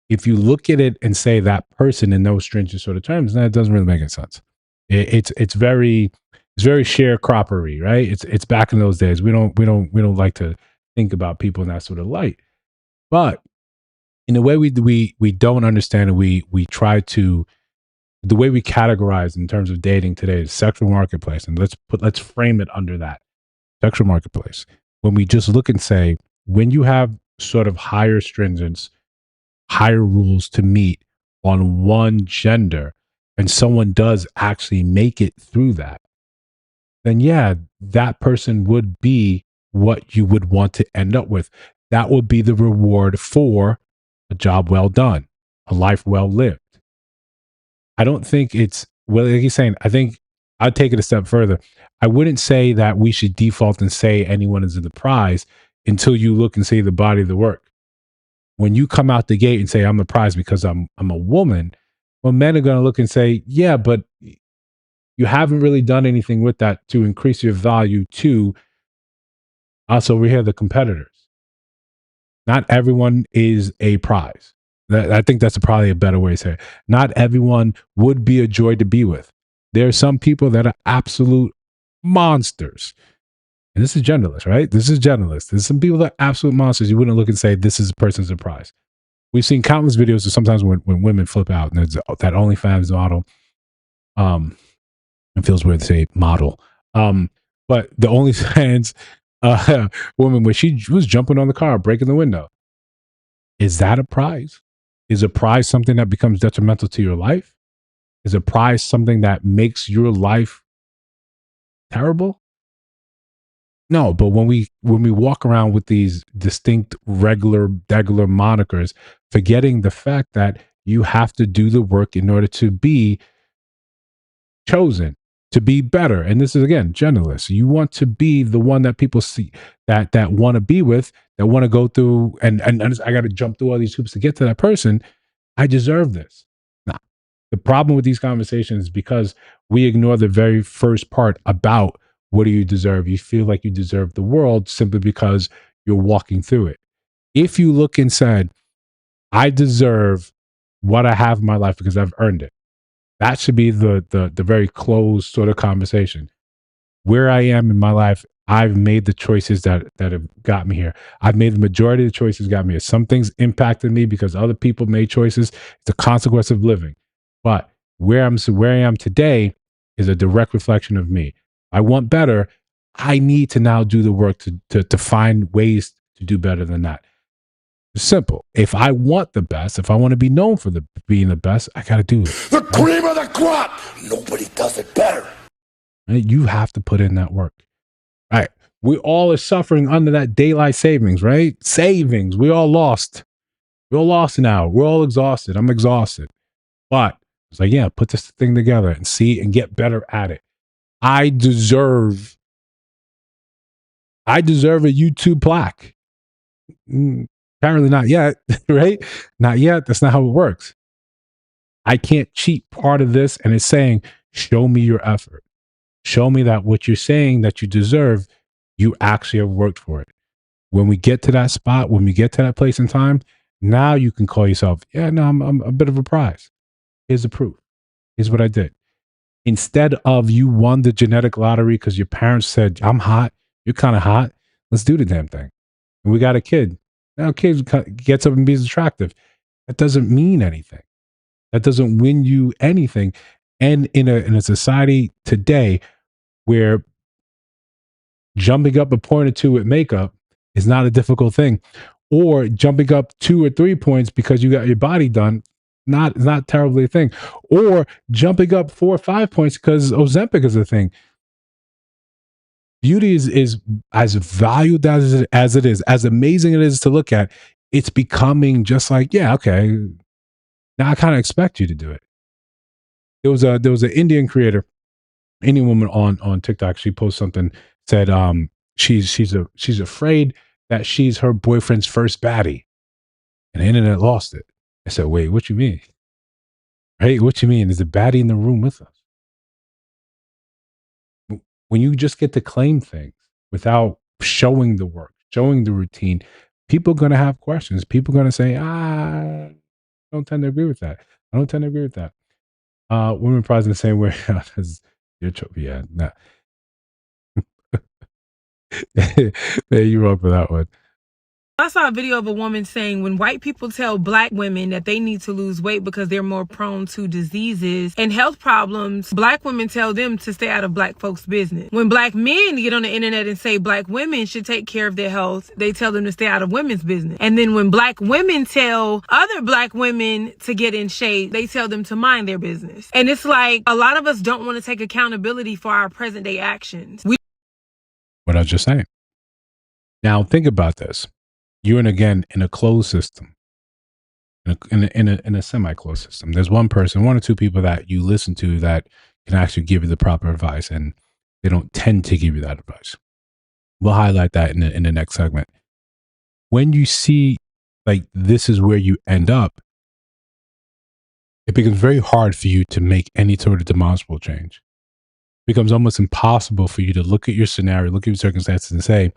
If you look at it and say that person in those stringent sort of terms, then it doesn't really make any sense. It's very sharecroppery, right? It's back in those days. We don't like to think about people in that sort of light. But in a way we don't understand, and we try to, the way we categorize in terms of dating today is sexual marketplace, and let's frame it under that sexual marketplace. When we just look and say, when you have sort of higher stringence, higher rules to meet on one gender, and someone does actually make it through that, then yeah, that person would be what you would want to end up with. That would be the reward for a job well done, a life well lived. I don't think it's, well, like he's saying, I think I'd take it a step further. I wouldn't say that we should default and say anyone is in the prize until you look and see the body of the work. When you come out the gate and say, I'm the prize because I'm a woman, well, men are going to look and say, yeah, but you haven't really done anything with that to increase your value to us over here, the competitors. Not everyone is a prize. I think that's probably a better way to say it. Not everyone would be a joy to be with. There are some people that are absolute monsters. And this is genderless, right? This is genderless. There's some people that are absolute monsters. You wouldn't look and say, this is a person's a prize. We've seen countless videos of sometimes when women flip out, and there's that OnlyFans model. It feels weird to say model. But the OnlyFans woman, where she was jumping on the car, breaking the window. Is that a prize? Is a prize something that becomes detrimental to your life? Is a prize something that makes your life terrible? No, but when we walk around with these distinct regular monikers, forgetting the fact that you have to do the work in order to be chosen, to be better. And this is, again, genderless. You want to be the one that people see, that want to be with, that want to go through, and I got to jump through all these hoops to get to that person. I deserve this. Nah. The problem with these conversations is because we ignore the very first part about what do you deserve. You feel like you deserve the world simply because you're walking through it. If you look and said, I deserve what I have in my life because I've earned it, that should be the very closed sort of conversation. Where I am in my life, I've made the choices that have got me here. I've made the majority of the choices got me here. Some things impacted me because other people made choices. It's a consequence of living. But where I am today is a direct reflection of me. I want better. I need to now do the work to find ways to do better than that. It's simple. If I want the best, if I want to be known for being the best, I got to do it. The cream of the crop. Nobody does it better. Right? You have to put in that work. All right. We all are suffering under that daylight savings, right? Savings. We all lost. We're all lost now. We're all exhausted. I'm exhausted. But it's like, yeah, put this thing together and see and get better at it. I deserve a YouTube plaque. Apparently not yet, right? Not yet. That's not how it works. I can't cheat part of this, and it's saying, show me your effort. Show me that what you're saying that you deserve, you actually have worked for it. When we get to that spot, when we get to that place in time, now you can call yourself, yeah, no, I'm a bit of a prize. Here's the proof. Here's what I did. Instead of you won the genetic lottery because your parents said, I'm hot, you're kind of hot, let's do the damn thing. And we got a kid. Now kid gets up and being attractive. That doesn't mean anything. That doesn't win you anything. And in a society today where jumping up a point or two with makeup is not a difficult thing, or jumping up 2 or 3 points because you got your body done, not terribly a thing, or jumping up 4 or 5 points because Ozempic is a thing. Beauty is as valued as it is, as amazing it is to look at. It's becoming just like, yeah, okay, now I kind of expect you to do it. There was an Indian creator, Indian woman on TikTok. She posted something, said she's afraid that she's her boyfriend's first baddie, and the internet lost it. I said, wait, what you mean? Right? What you mean? There's a baddie in the room with us. When you just get to claim things without showing the work, showing the routine, people are going to have questions. People are going to say, I don't tend to agree with that. I don't tend to agree with that. Women prize in the same way as your yeah, nah. Yeah, you're wrong for that one. I saw a video of a woman saying when white people tell black women that they need to lose weight because they're more prone to diseases and health problems, black women tell them to stay out of black folks' business. When black men get on the internet and say black women should take care of their health, they tell them to stay out of women's business. And then when black women tell other black women to get in shape, they tell them to mind their business. And it's like a lot of us don't want to take accountability for our present day actions. What I was just saying. Now think about this. You're in a closed system. in a semi-closed system. There's one person, one or two people that you listen to that can actually give you the proper advice, and they don't tend to give you that advice. We'll highlight that in the next segment. When you see like this is where you end up, it becomes very hard for you to make any sort of demonstrable change. It becomes almost impossible for you to look at your scenario, look at your circumstances, and say,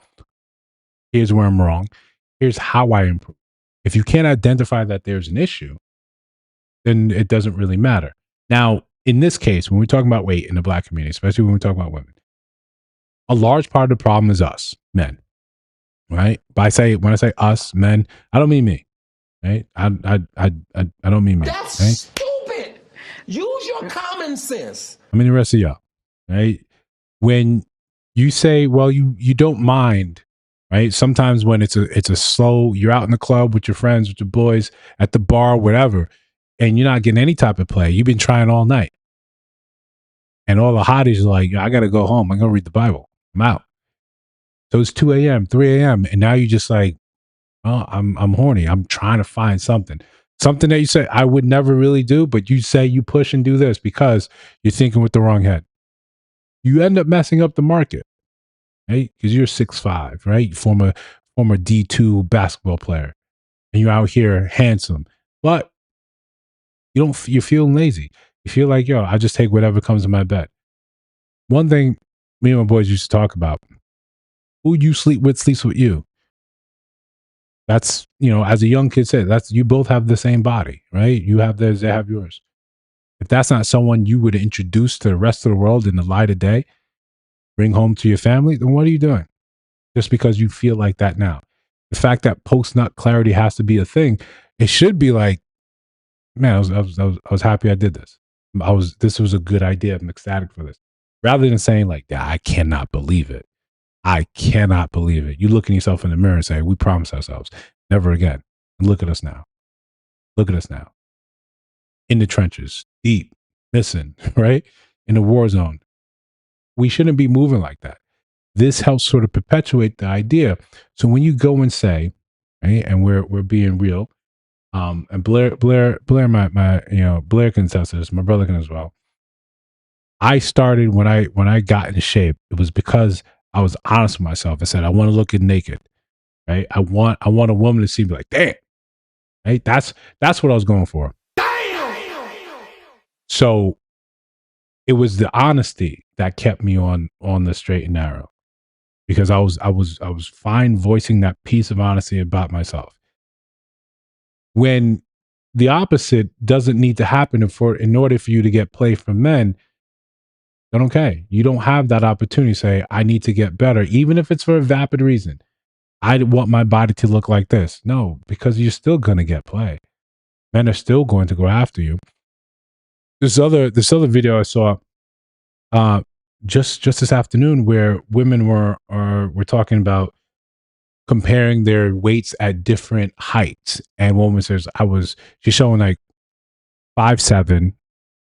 here's where I'm wrong. Here's how I improve. If you can't identify that there's an issue, then it doesn't really matter. Now, in this case, when we're talking about weight in the Black community, especially when we talk about women, a large part of the problem is us, men, right? When I say us, men, I don't mean me, right? I don't mean me. That's right? stupid. Use your common sense. I mean the rest of y'all, right? When you say, well, you don't mind, right? Sometimes when it's a slow, you're out in the club with your friends, with your boys, at the bar, whatever, and you're not getting any type of play. You've been trying all night. And all the hotties are like, I got to go home. I'm going to read the Bible. I'm out. So it's 2 a.m., 3 a.m. And now you're just like, oh, I'm horny. I'm trying to find something. Something that you say I would never really do, but you say you push and do this because you're thinking with the wrong head. You end up messing up the market, right? Because you're 6'5", right? Former D2 basketball player. And you're out here handsome. But you're feeling lazy. You feel like, yo, I just take whatever comes in my bed. One thing me and my boys used to talk about, who you sleep with sleeps with you. That's, as a young kid said, you both have the same body, right? You have theirs, they have yours. If that's not someone you would introduce to the rest of the world in the light of day, bring home to your family, then what are you doing? Just because you feel like that now. The fact that post-nut clarity has to be a thing, it should be like, man, I was happy I did this. This was a good idea. I'm ecstatic for this. Rather than saying like, yeah, I cannot believe it. I cannot believe it. You look at yourself in the mirror and say, we promise ourselves never again. And look at us now. Look at us now. In the trenches, deep, missing, right? In the war zone. We shouldn't be moving like that. This helps sort of perpetuate the idea. So when you go and say, right, and we're being real, and Blair, Blair can attest to this, my brother can as well. I started when I got in shape, it was because I was honest with myself. I said, I want to look good naked, right? I want a woman to see me like, damn, right? That's what I was going for. Damn. So it was the honesty that kept me on the straight and narrow, because I was fine voicing that piece of honesty about myself. When the opposite doesn't need to happen in order for you to get play from men, then okay, you don't have that opportunity to say, I need to get better, even if it's for a vapid reason. I want my body to look like this. No, because you're still going to get play. Men are still going to go after you. This other video I saw just this afternoon where women were talking about comparing their weights at different heights. And one woman says, she's showing like 5'7"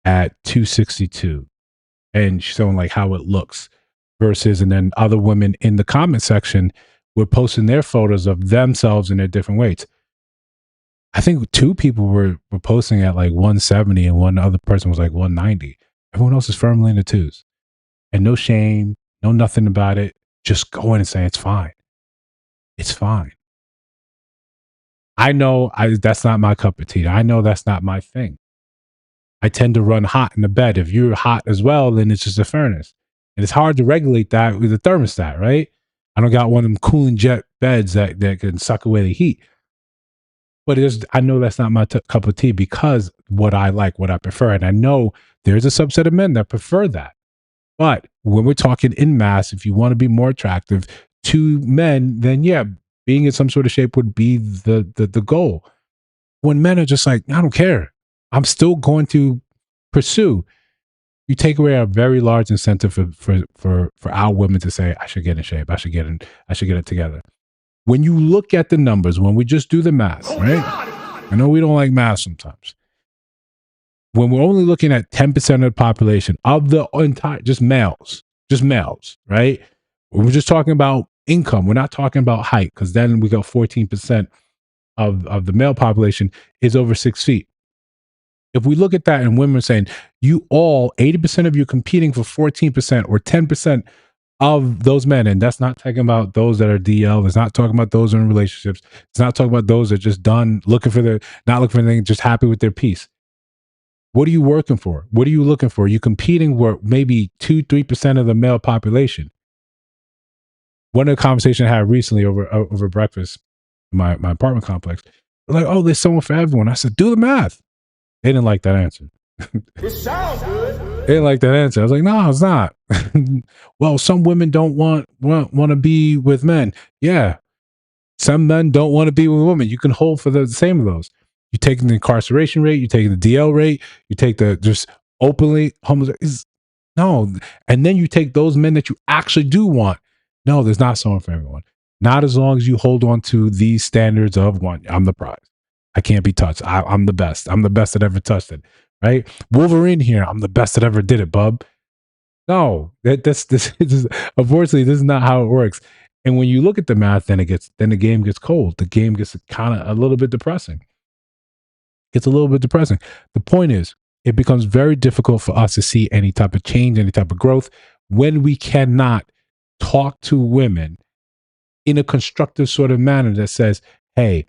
at 262. And she's showing like how it looks versus, and then other women in the comment section were posting their photos of themselves and their different weights. I think two people were posting at like 170 and one other person was like 190. Everyone else is firmly in the twos. And no shame, no nothing about it. Just go in and say, it's fine. It's fine. I know that's not my cup of tea. I know that's not my thing. I tend to run hot in the bed. If you're hot as well, then it's just a furnace. And it's hard to regulate that with a thermostat, right? I don't got one of them cooling jet beds that can suck away the heat. But I know that's not my cup of tea because what I like, what I prefer. And I know there's a subset of men that prefer that. But when we're talking in mass, if you want to be more attractive to men, then yeah, being in some sort of shape would be the goal. When men are just like, I don't care, I'm still going to pursue. You take away a very large incentive for our women to say, I should get in shape. I should get it together. When you look at the numbers, when we just do the math, right? I know we don't like math sometimes. When we're only looking at 10% of the population of the entire, just males, right? We're just talking about income. We're not talking about height, because then we got 14% of the male population is over 6 feet. If we look at that and women are saying, you all, 80% of you competing for 14% or 10% of those men, and that's not talking about those that are DL, it's not talking about those in relationships, it's not talking about those that are just done, not looking for anything, just happy with their peace. What are you working for? What are you looking for? You're competing for maybe 2-3% of the male population. One of the conversations I had recently over breakfast in my apartment complex, like, oh, there's someone for everyone. I said, do the math. They didn't like that answer. It sounds good. They didn't like that answer. I was like, no, it's not. Well, some women don't want to be with men. Yeah. Some men don't want to be with women. You can hold for the same of those. You take the incarceration rate, you take the DL rate, you take the just openly homeless. No. And then you take those men that you actually do want. No, there's not someone for everyone. Not as long as you hold on to these standards of one, I'm the prize. I can't be touched. I'm the best. I'm the best that ever touched it. Right? Wolverine here. I'm the best that ever did it, bub. No, this is, unfortunately, this is not how it works. And when you look at the math, then the game gets cold. The game gets kind of a little bit depressing. It's a little bit depressing. The point is, it becomes very difficult for us to see any type of change, any type of growth when we cannot talk to women in a constructive sort of manner that says, hey,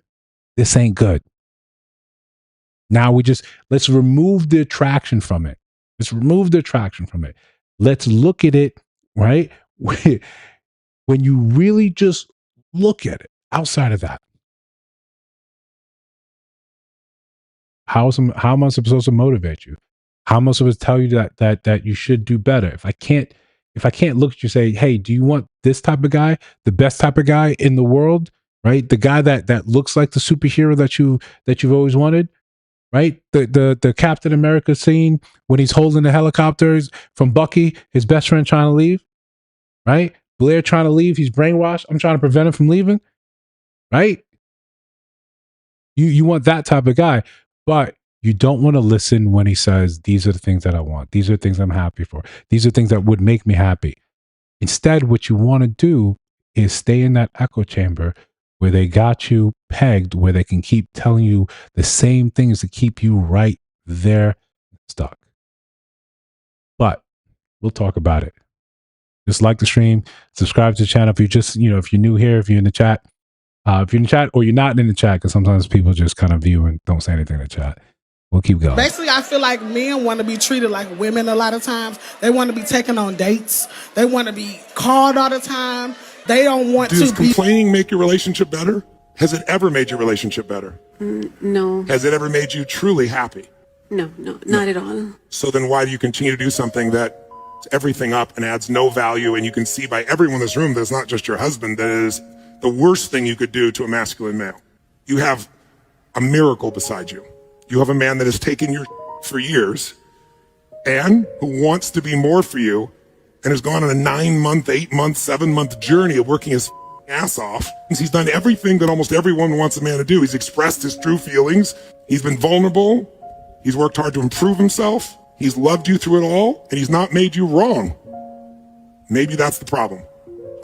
this ain't good. Now let's remove the attraction from it. Let's remove the attraction from it. Let's look at it, right? When you really just look at it outside of that, how am I supposed to motivate you? How am I supposed to tell you that you should do better? If I can't look at you and say, hey, do you want this type of guy, the best type of guy in the world, right? The guy that looks like the superhero that you've always wanted, right? The Captain America scene when he's holding the helicopters from Bucky, his best friend trying to leave, right? Blair trying to leave, he's brainwashed. I'm trying to prevent him from leaving, right? You want that type of guy, but you don't want to listen when he says, these are the things that I want. These are the things I'm happy for. These are things that would make me happy. Instead, what you want to do is stay in that echo chamber where they got you pegged, where they can keep telling you the same things to keep you right there stuck. But we'll talk about it. Just like the stream, subscribe to the channel. If you're just, if you're new here, if you're in the chat, or you're not in the chat, because sometimes people just kind of view and don't say anything in the chat. We'll keep going. Basically, I feel like men want to be treated like women a lot of times. They want to be taken on dates. They want to be called all the time. They don't want Does complaining make your relationship better? Has it ever made your relationship better? No. Has it ever made you truly happy? No, not at all. So then why do you continue to do something that everything up and adds no value, and you can see by everyone in this room that it's not just your husband, that is the worst thing you could do to a masculine male. You have a miracle beside you. You have a man that has taken your for years and who wants to be more for you and has gone on a 9-month, 8-month, 7-month journey of working his ass off. He's done everything that almost everyone wants a man to do. He's expressed his true feelings. He's been vulnerable. He's worked hard to improve himself. He's loved you through it all, and he's not made you wrong. Maybe that's the problem.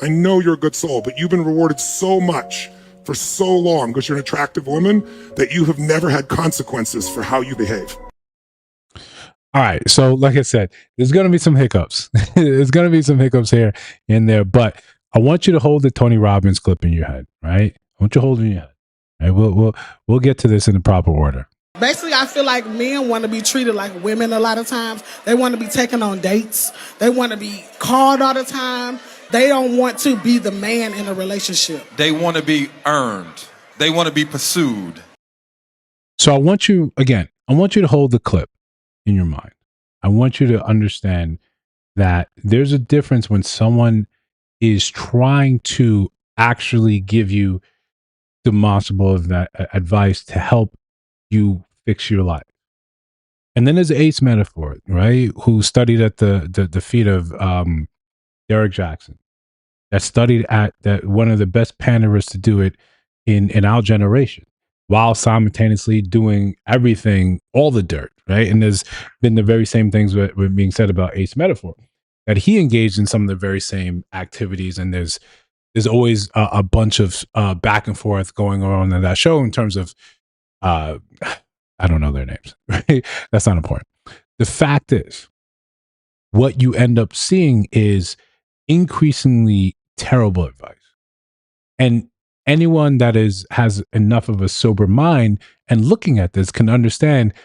I know you're a good soul, but you've been rewarded so much for so long because you're an attractive woman that you have never had consequences for how you behave. All right. So like I said, there's going to be some hiccups. There's going to be some hiccups here and there, but I want you to hold the Tony Robbins clip in your head, right? I want you to hold it in your head. All right, we'll get to this in the proper order. Basically, I feel like men want to be treated like women a lot of times. They want to be taken on dates. They want to be called all the time. They don't want to be the man in a relationship. They want to be earned. They want to be pursued. So I want you to hold the clip in your mind. I want you to understand that there's a difference when someone is trying to actually give you demonstrable advice to help you fix your life. And then there's Ace Metaphor, right? Who studied at the feet of Derek Jackson. That studied at that one of the best panderists to do it in our generation, while simultaneously doing everything, all the dirt, right? And there's been the very same things that were being said about Ace Metaphor, that he engaged in some of the very same activities, and there's there's always a bunch of back and forth going on in that show in terms of I don't know their names. Right? That's not important. The fact is, what you end up seeing is increasingly terrible advice. And anyone that has enough of a sober mind and looking at this can understand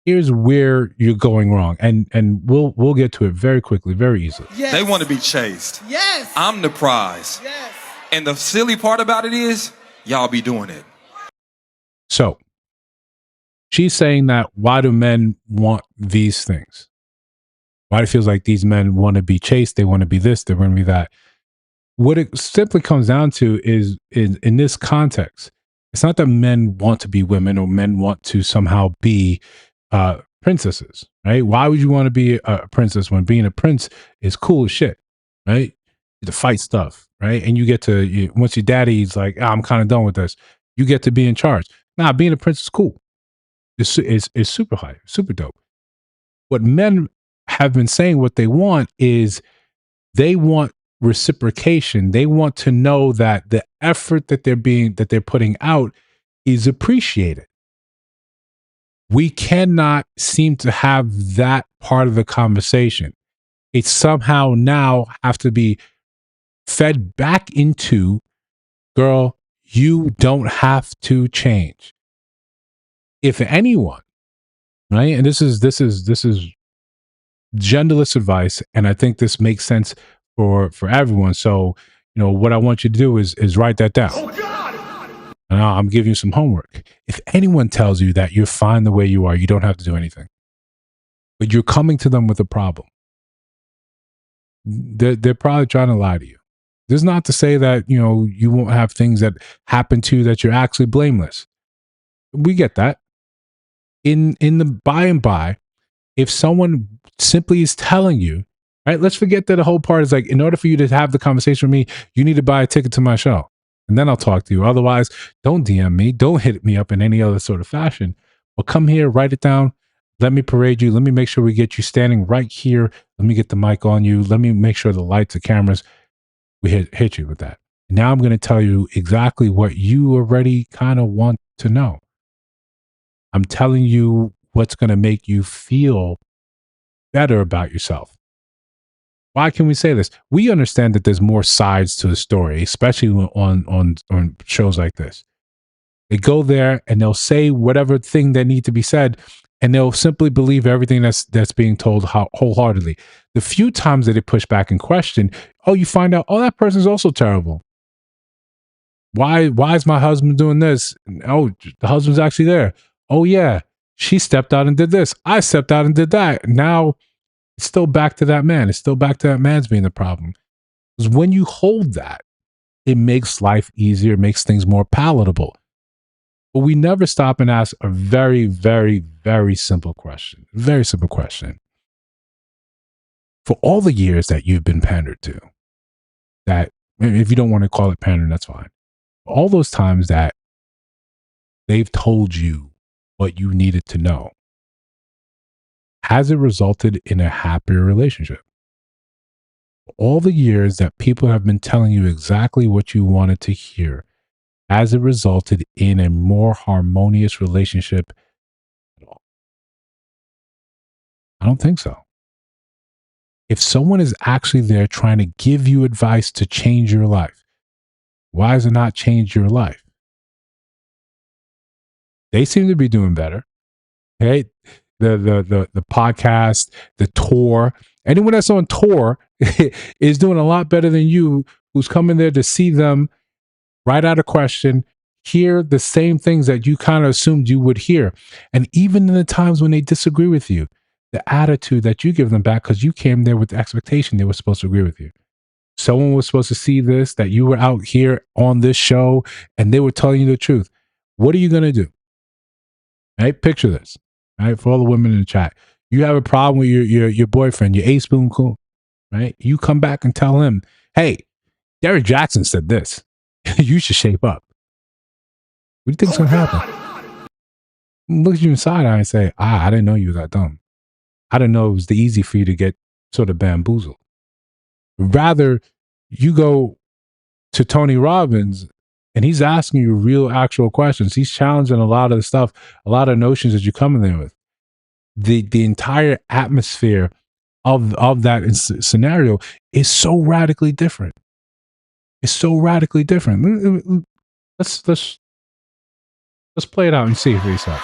here's where you're going wrong. And we'll get to it very quickly, very easily. Yes. They want to be chased. Yes. I'm the prize. Yes. And the silly part about it is y'all be doing it. So she's saying that why do men want these things? Why it feels like these men want to be chased, they want to be this, they want to be that. What it simply comes down to is in this context, it's not that men want to be women or men want to somehow be princesses, right? Why would you want to be a princess when being a prince is cool as shit, right? To fight stuff, right? And you get to, once your daddy's like, I'm kind of done with this, you get to be in charge. Nah, being a prince is cool. It's super high, super dope. What men have been saying what they want is they want reciprocation. They want to know that the effort that they're putting out is appreciated. We cannot seem to have that part of the conversation. It somehow now have to be fed back into, girl, you don't have to change. If anyone, right? And this is genderless advice, and I think this makes sense for everyone. So, what I want you to do is write that down. Oh God! And I'm giving you some homework. If anyone tells you that you're fine the way you are, you don't have to do anything, but you're coming to them with a problem, they're probably trying to lie to you. This is not to say that, you won't have things that happen to you that you're actually blameless. We get that. In the by and by, if someone simply is telling you, right, let's forget that the whole part is like, in order for you to have the conversation with me, you need to buy a ticket to my show. And then I'll talk to you. Otherwise, don't DM me. Don't hit me up in any other sort of fashion. But come here, write it down. Let me parade you. Let me make sure we get you standing right here. Let me get the mic on you. Let me make sure the lights, the cameras, we hit you with that. Now I'm going to tell you exactly what you already kind of want to know. I'm telling you what's going to make you feel better about yourself. Why can we say this? We understand that there's more sides to the story, especially on shows like this. They go there and they'll say whatever thing that need to be said, and they'll simply believe everything that's being told wholeheartedly. The few times that they push back and question, you find out, that person's also terrible. Why is my husband doing this? Oh, the husband's actually there. Oh yeah, she stepped out and did this. I stepped out and did that. Now it's still back to that man. It's still back to that man's being the problem. Because when you hold that, it makes life easier, it makes things more palatable. But we never stop and ask a very, very, very simple question. Very simple question. For all the years that you've been pandered to, that if you don't want to call it pandering, that's fine. All those times that they've told you what you needed to know, has it resulted in a happier relationship? All the years that people have been telling you exactly what you wanted to hear, has it resulted in a more harmonious relationship at all? I don't think so. If someone is actually there trying to give you advice to change your life, why has it not changed your life? They seem to be doing better. Okay. The podcast, the tour, anyone that's on tour is doing a lot better than you, who's coming there to see them write out a question, hear the same things that you kind of assumed you would hear. And even in the times when they disagree with you, the attitude that you give them back, because you came there with the expectation they were supposed to agree with you. Someone was supposed to see this, that you were out here on this show and they were telling you the truth. What are you going to do? Right? Picture this. Right? For all the women in the chat, you have a problem with your boyfriend, your ace boom cool, right? You come back and tell him, hey, Derek Jackson said this. You should shape up. What do you think's going to happen? Look at you inside eye and say, I didn't know you were that dumb. I didn't know it was the easy for you to get sort of bamboozled. Rather, you go to Tony Robbins, and he's asking you real, actual questions. He's challenging a lot of the stuff, a lot of notions that you come in there with. The entire atmosphere of that scenario is so radically different. It's so radically different. Let's play it out and see for yourself.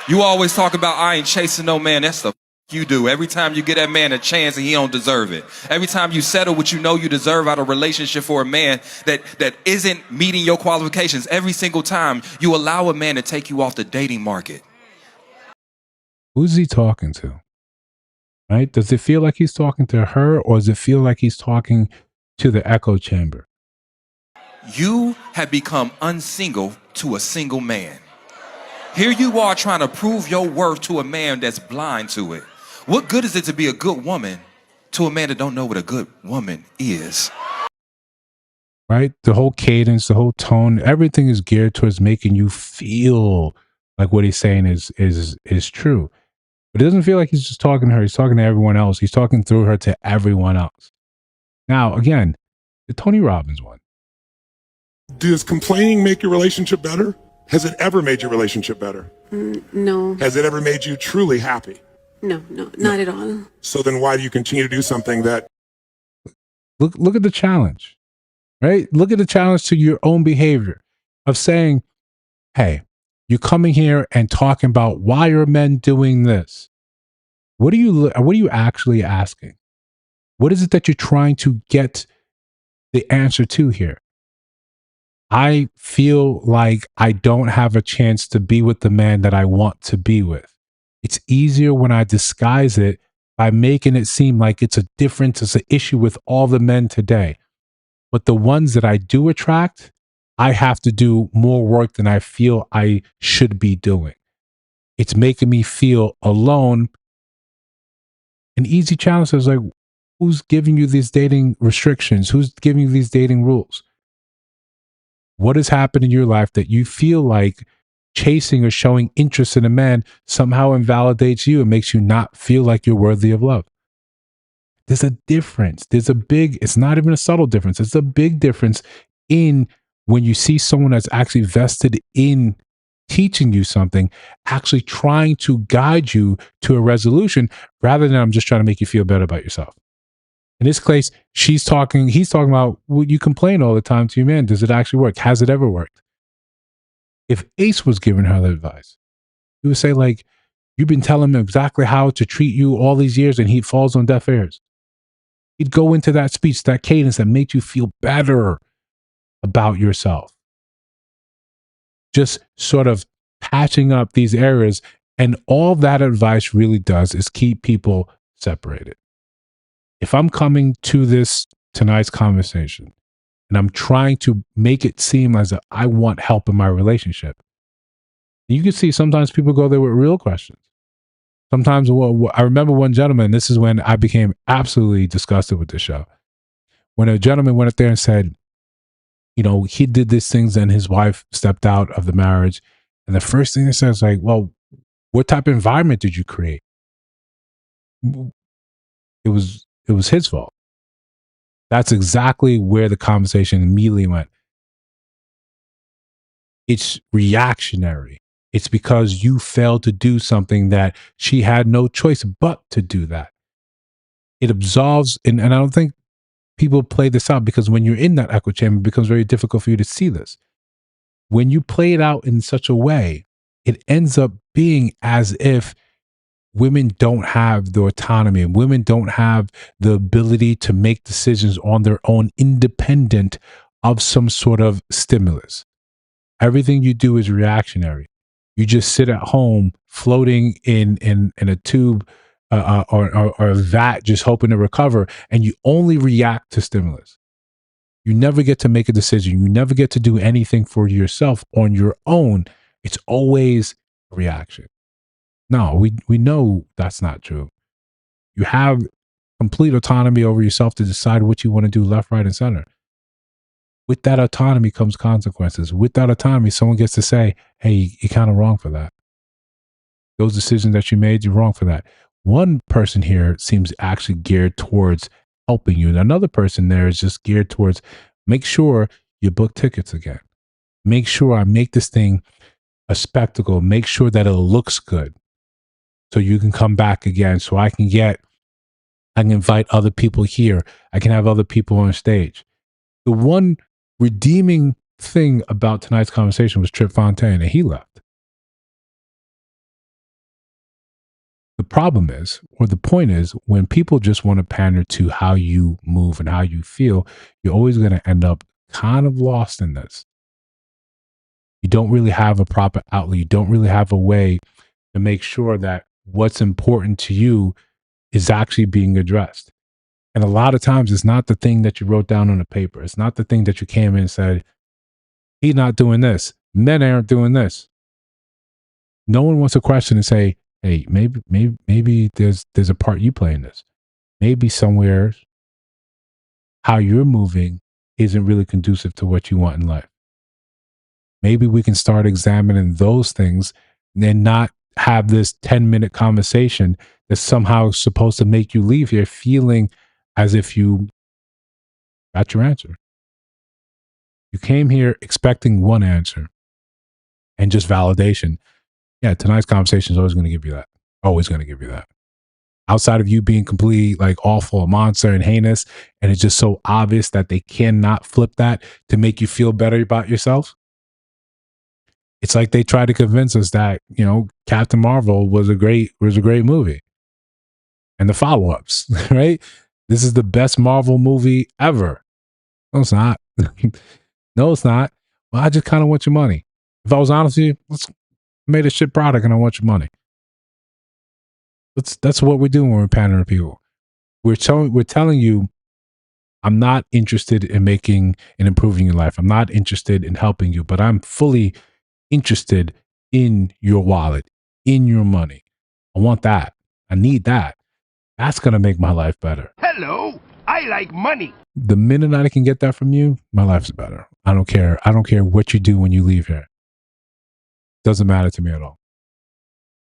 You always talk about I ain't chasing no man. That's the you do. Every time you get that man a chance and he don't deserve it. Every time you settle what you know you deserve out of relationship for a man that isn't meeting your qualifications, every single time you allow a man to take you off the dating market. Who's he talking to? Right? Does it feel like he's talking to her, or does it feel like he's talking to the echo chamber? You have become unsingle to a single man. Here you are trying to prove your worth to a man that's blind to it. What good is it to be a good woman to a man that don't know what a good woman is? Right? The whole cadence, the whole tone, everything is geared towards making you feel like what he's saying is true. But it doesn't feel like he's just talking to her. He's talking to everyone else. He's talking through her to everyone else. Now, again, the Tony Robbins one. Does complaining make your relationship better? Has it ever made your relationship better? No. Has it ever made you truly happy? No, not at all. So then why do you continue to do something that... Look at the challenge, right? Look at the challenge to your own behavior of saying, hey, you're coming here and talking about why are men doing this? What are you actually asking? What is it that you're trying to get the answer to here? I feel like I don't have a chance to be with the man that I want to be with. It's easier when I disguise it by making it seem like it's a difference, it's an issue with all the men today. But the ones that I do attract, I have to do more work than I feel I should be doing. It's making me feel alone. An easy challenge is like, who's giving you these dating restrictions? Who's giving you these dating rules? What has happened in your life that you feel like chasing or showing interest in a man somehow invalidates you and makes you not feel like you're worthy of love? There's a difference. It's not even a subtle difference. It's a big difference in when you see someone that's actually vested in teaching you something, actually trying to guide you to a resolution rather than I'm just trying to make you feel better about yourself. In this case, he's talking about, well, you complain all the time to your man. Does it actually work? Has it ever worked? If Ace was giving her the advice, he would say, like, you've been telling him exactly how to treat you all these years and he falls on deaf ears. He'd go into that speech, that cadence that makes you feel better about yourself. Just sort of patching up these areas. And all that advice really does is keep people separated. If I'm coming to tonight's conversation and I'm trying to make it seem as if I want help in my relationship, you can see sometimes people go there with real questions. Sometimes, I remember one gentleman, this is when I became absolutely disgusted with the show. When a gentleman went up there and said, you know, he did these things and his wife stepped out of the marriage. And the first thing they said is like, well, what type of environment did you create? It was his fault. That's exactly where the conversation immediately went. It's reactionary. It's because you failed to do something that she had no choice but to do that. It absolves, and I don't think people play this out because when you're in that echo chamber, it becomes very difficult for you to see this. When you play it out in such a way, it ends up being as if women don't have the autonomy. Women don't have the ability to make decisions on their own independent of some sort of stimulus. Everything you do is reactionary. You just sit at home floating in a tube or a vat just hoping to recover, and you only react to stimulus. You never get to make a decision. You never get to do anything for yourself on your own. It's always a reaction. No, we know that's not true. You have complete autonomy over yourself to decide what you want to do left, right, and center. With that autonomy comes consequences. With that autonomy, someone gets to say, hey, you're kind of wrong for that. Those decisions that you made, you're wrong for that. One person here seems actually geared towards helping you. And another person there is just geared towards Make sure you book tickets again. Make sure I make this thing a spectacle. Make sure that it looks good so you can come back again, so I can invite other people here. I can have other people on stage. The one redeeming thing about tonight's conversation was Trip Fontaine, and he left. The problem is, or the point is, when people just want to pander to how you move and how you feel, you're always going to end up kind of lost in this. You don't really have a proper outlet. You don't really have a way to make sure that what's important to you is actually being addressed. And a lot of times it's not the thing that you wrote down on a paper. It's not the thing that you came in and said, he's not doing this. Men aren't doing this. No one wants to question and say, hey, maybe there's a part you play in this. Maybe somewhere how you're moving isn't really conducive to what you want in life. Maybe we can start examining those things and not have this 10-minute conversation that's somehow supposed to make you leave here feeling as if you got your answer. You came here expecting one answer and just validation. Yeah, tonight's conversation is always going to give you that. Always going to give you that. Outside of you being completely like awful, a monster and heinous, and it's just so obvious that they cannot flip that to make you feel better about yourself. It's like they try to convince us that, you know, Captain Marvel was a great movie. And the follow-ups, right? This is the best Marvel movie ever. No, it's not. No, it's not. Well, I just kind of want your money. If I was honest with you, let's made a shit product and I want your money. That's what we're doing when we're pandering to people. We're telling you, I'm not interested in making and improving your life. I'm not interested in helping you, but I'm fully interested in your wallet, in your money. I want that. I need that. That's going to make my life better. Hello, I like money. The minute I can get that from you, my life's better. I don't care. I don't care what you do when you leave here. Doesn't matter to me at all.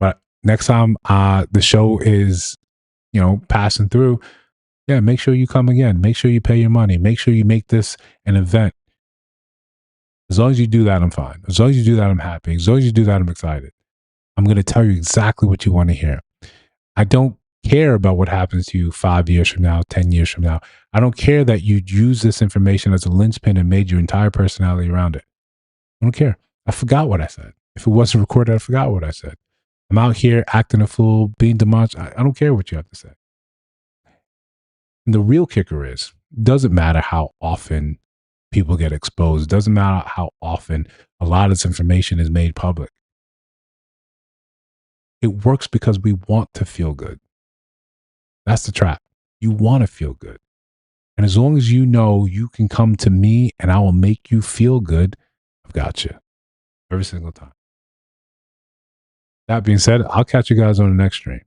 But next time the show is, you know, passing through, yeah, make sure you come again. Make sure you pay your money. Make sure you make this an event. As long as you do that, I'm fine. As long as you do that, I'm happy. As long as you do that, I'm excited. I'm going to tell you exactly what you want to hear. I don't care about what happens to you 5 years from now, 10 years from now. I don't care that you use this information as a linchpin and made your entire personality around it. I don't care. I forgot what I said. If it wasn't recorded, I forgot what I said. I'm out here acting a fool, being demonstrative. I don't care what you have to say. And the real kicker is, it doesn't matter how often people get exposed. It doesn't matter how often a lot of this information is made public. It works because we want to feel good. That's the trap. You want to feel good. And as long as you know you can come to me and I will make you feel good, I've got you every single time. That being said, I'll catch you guys on the next stream.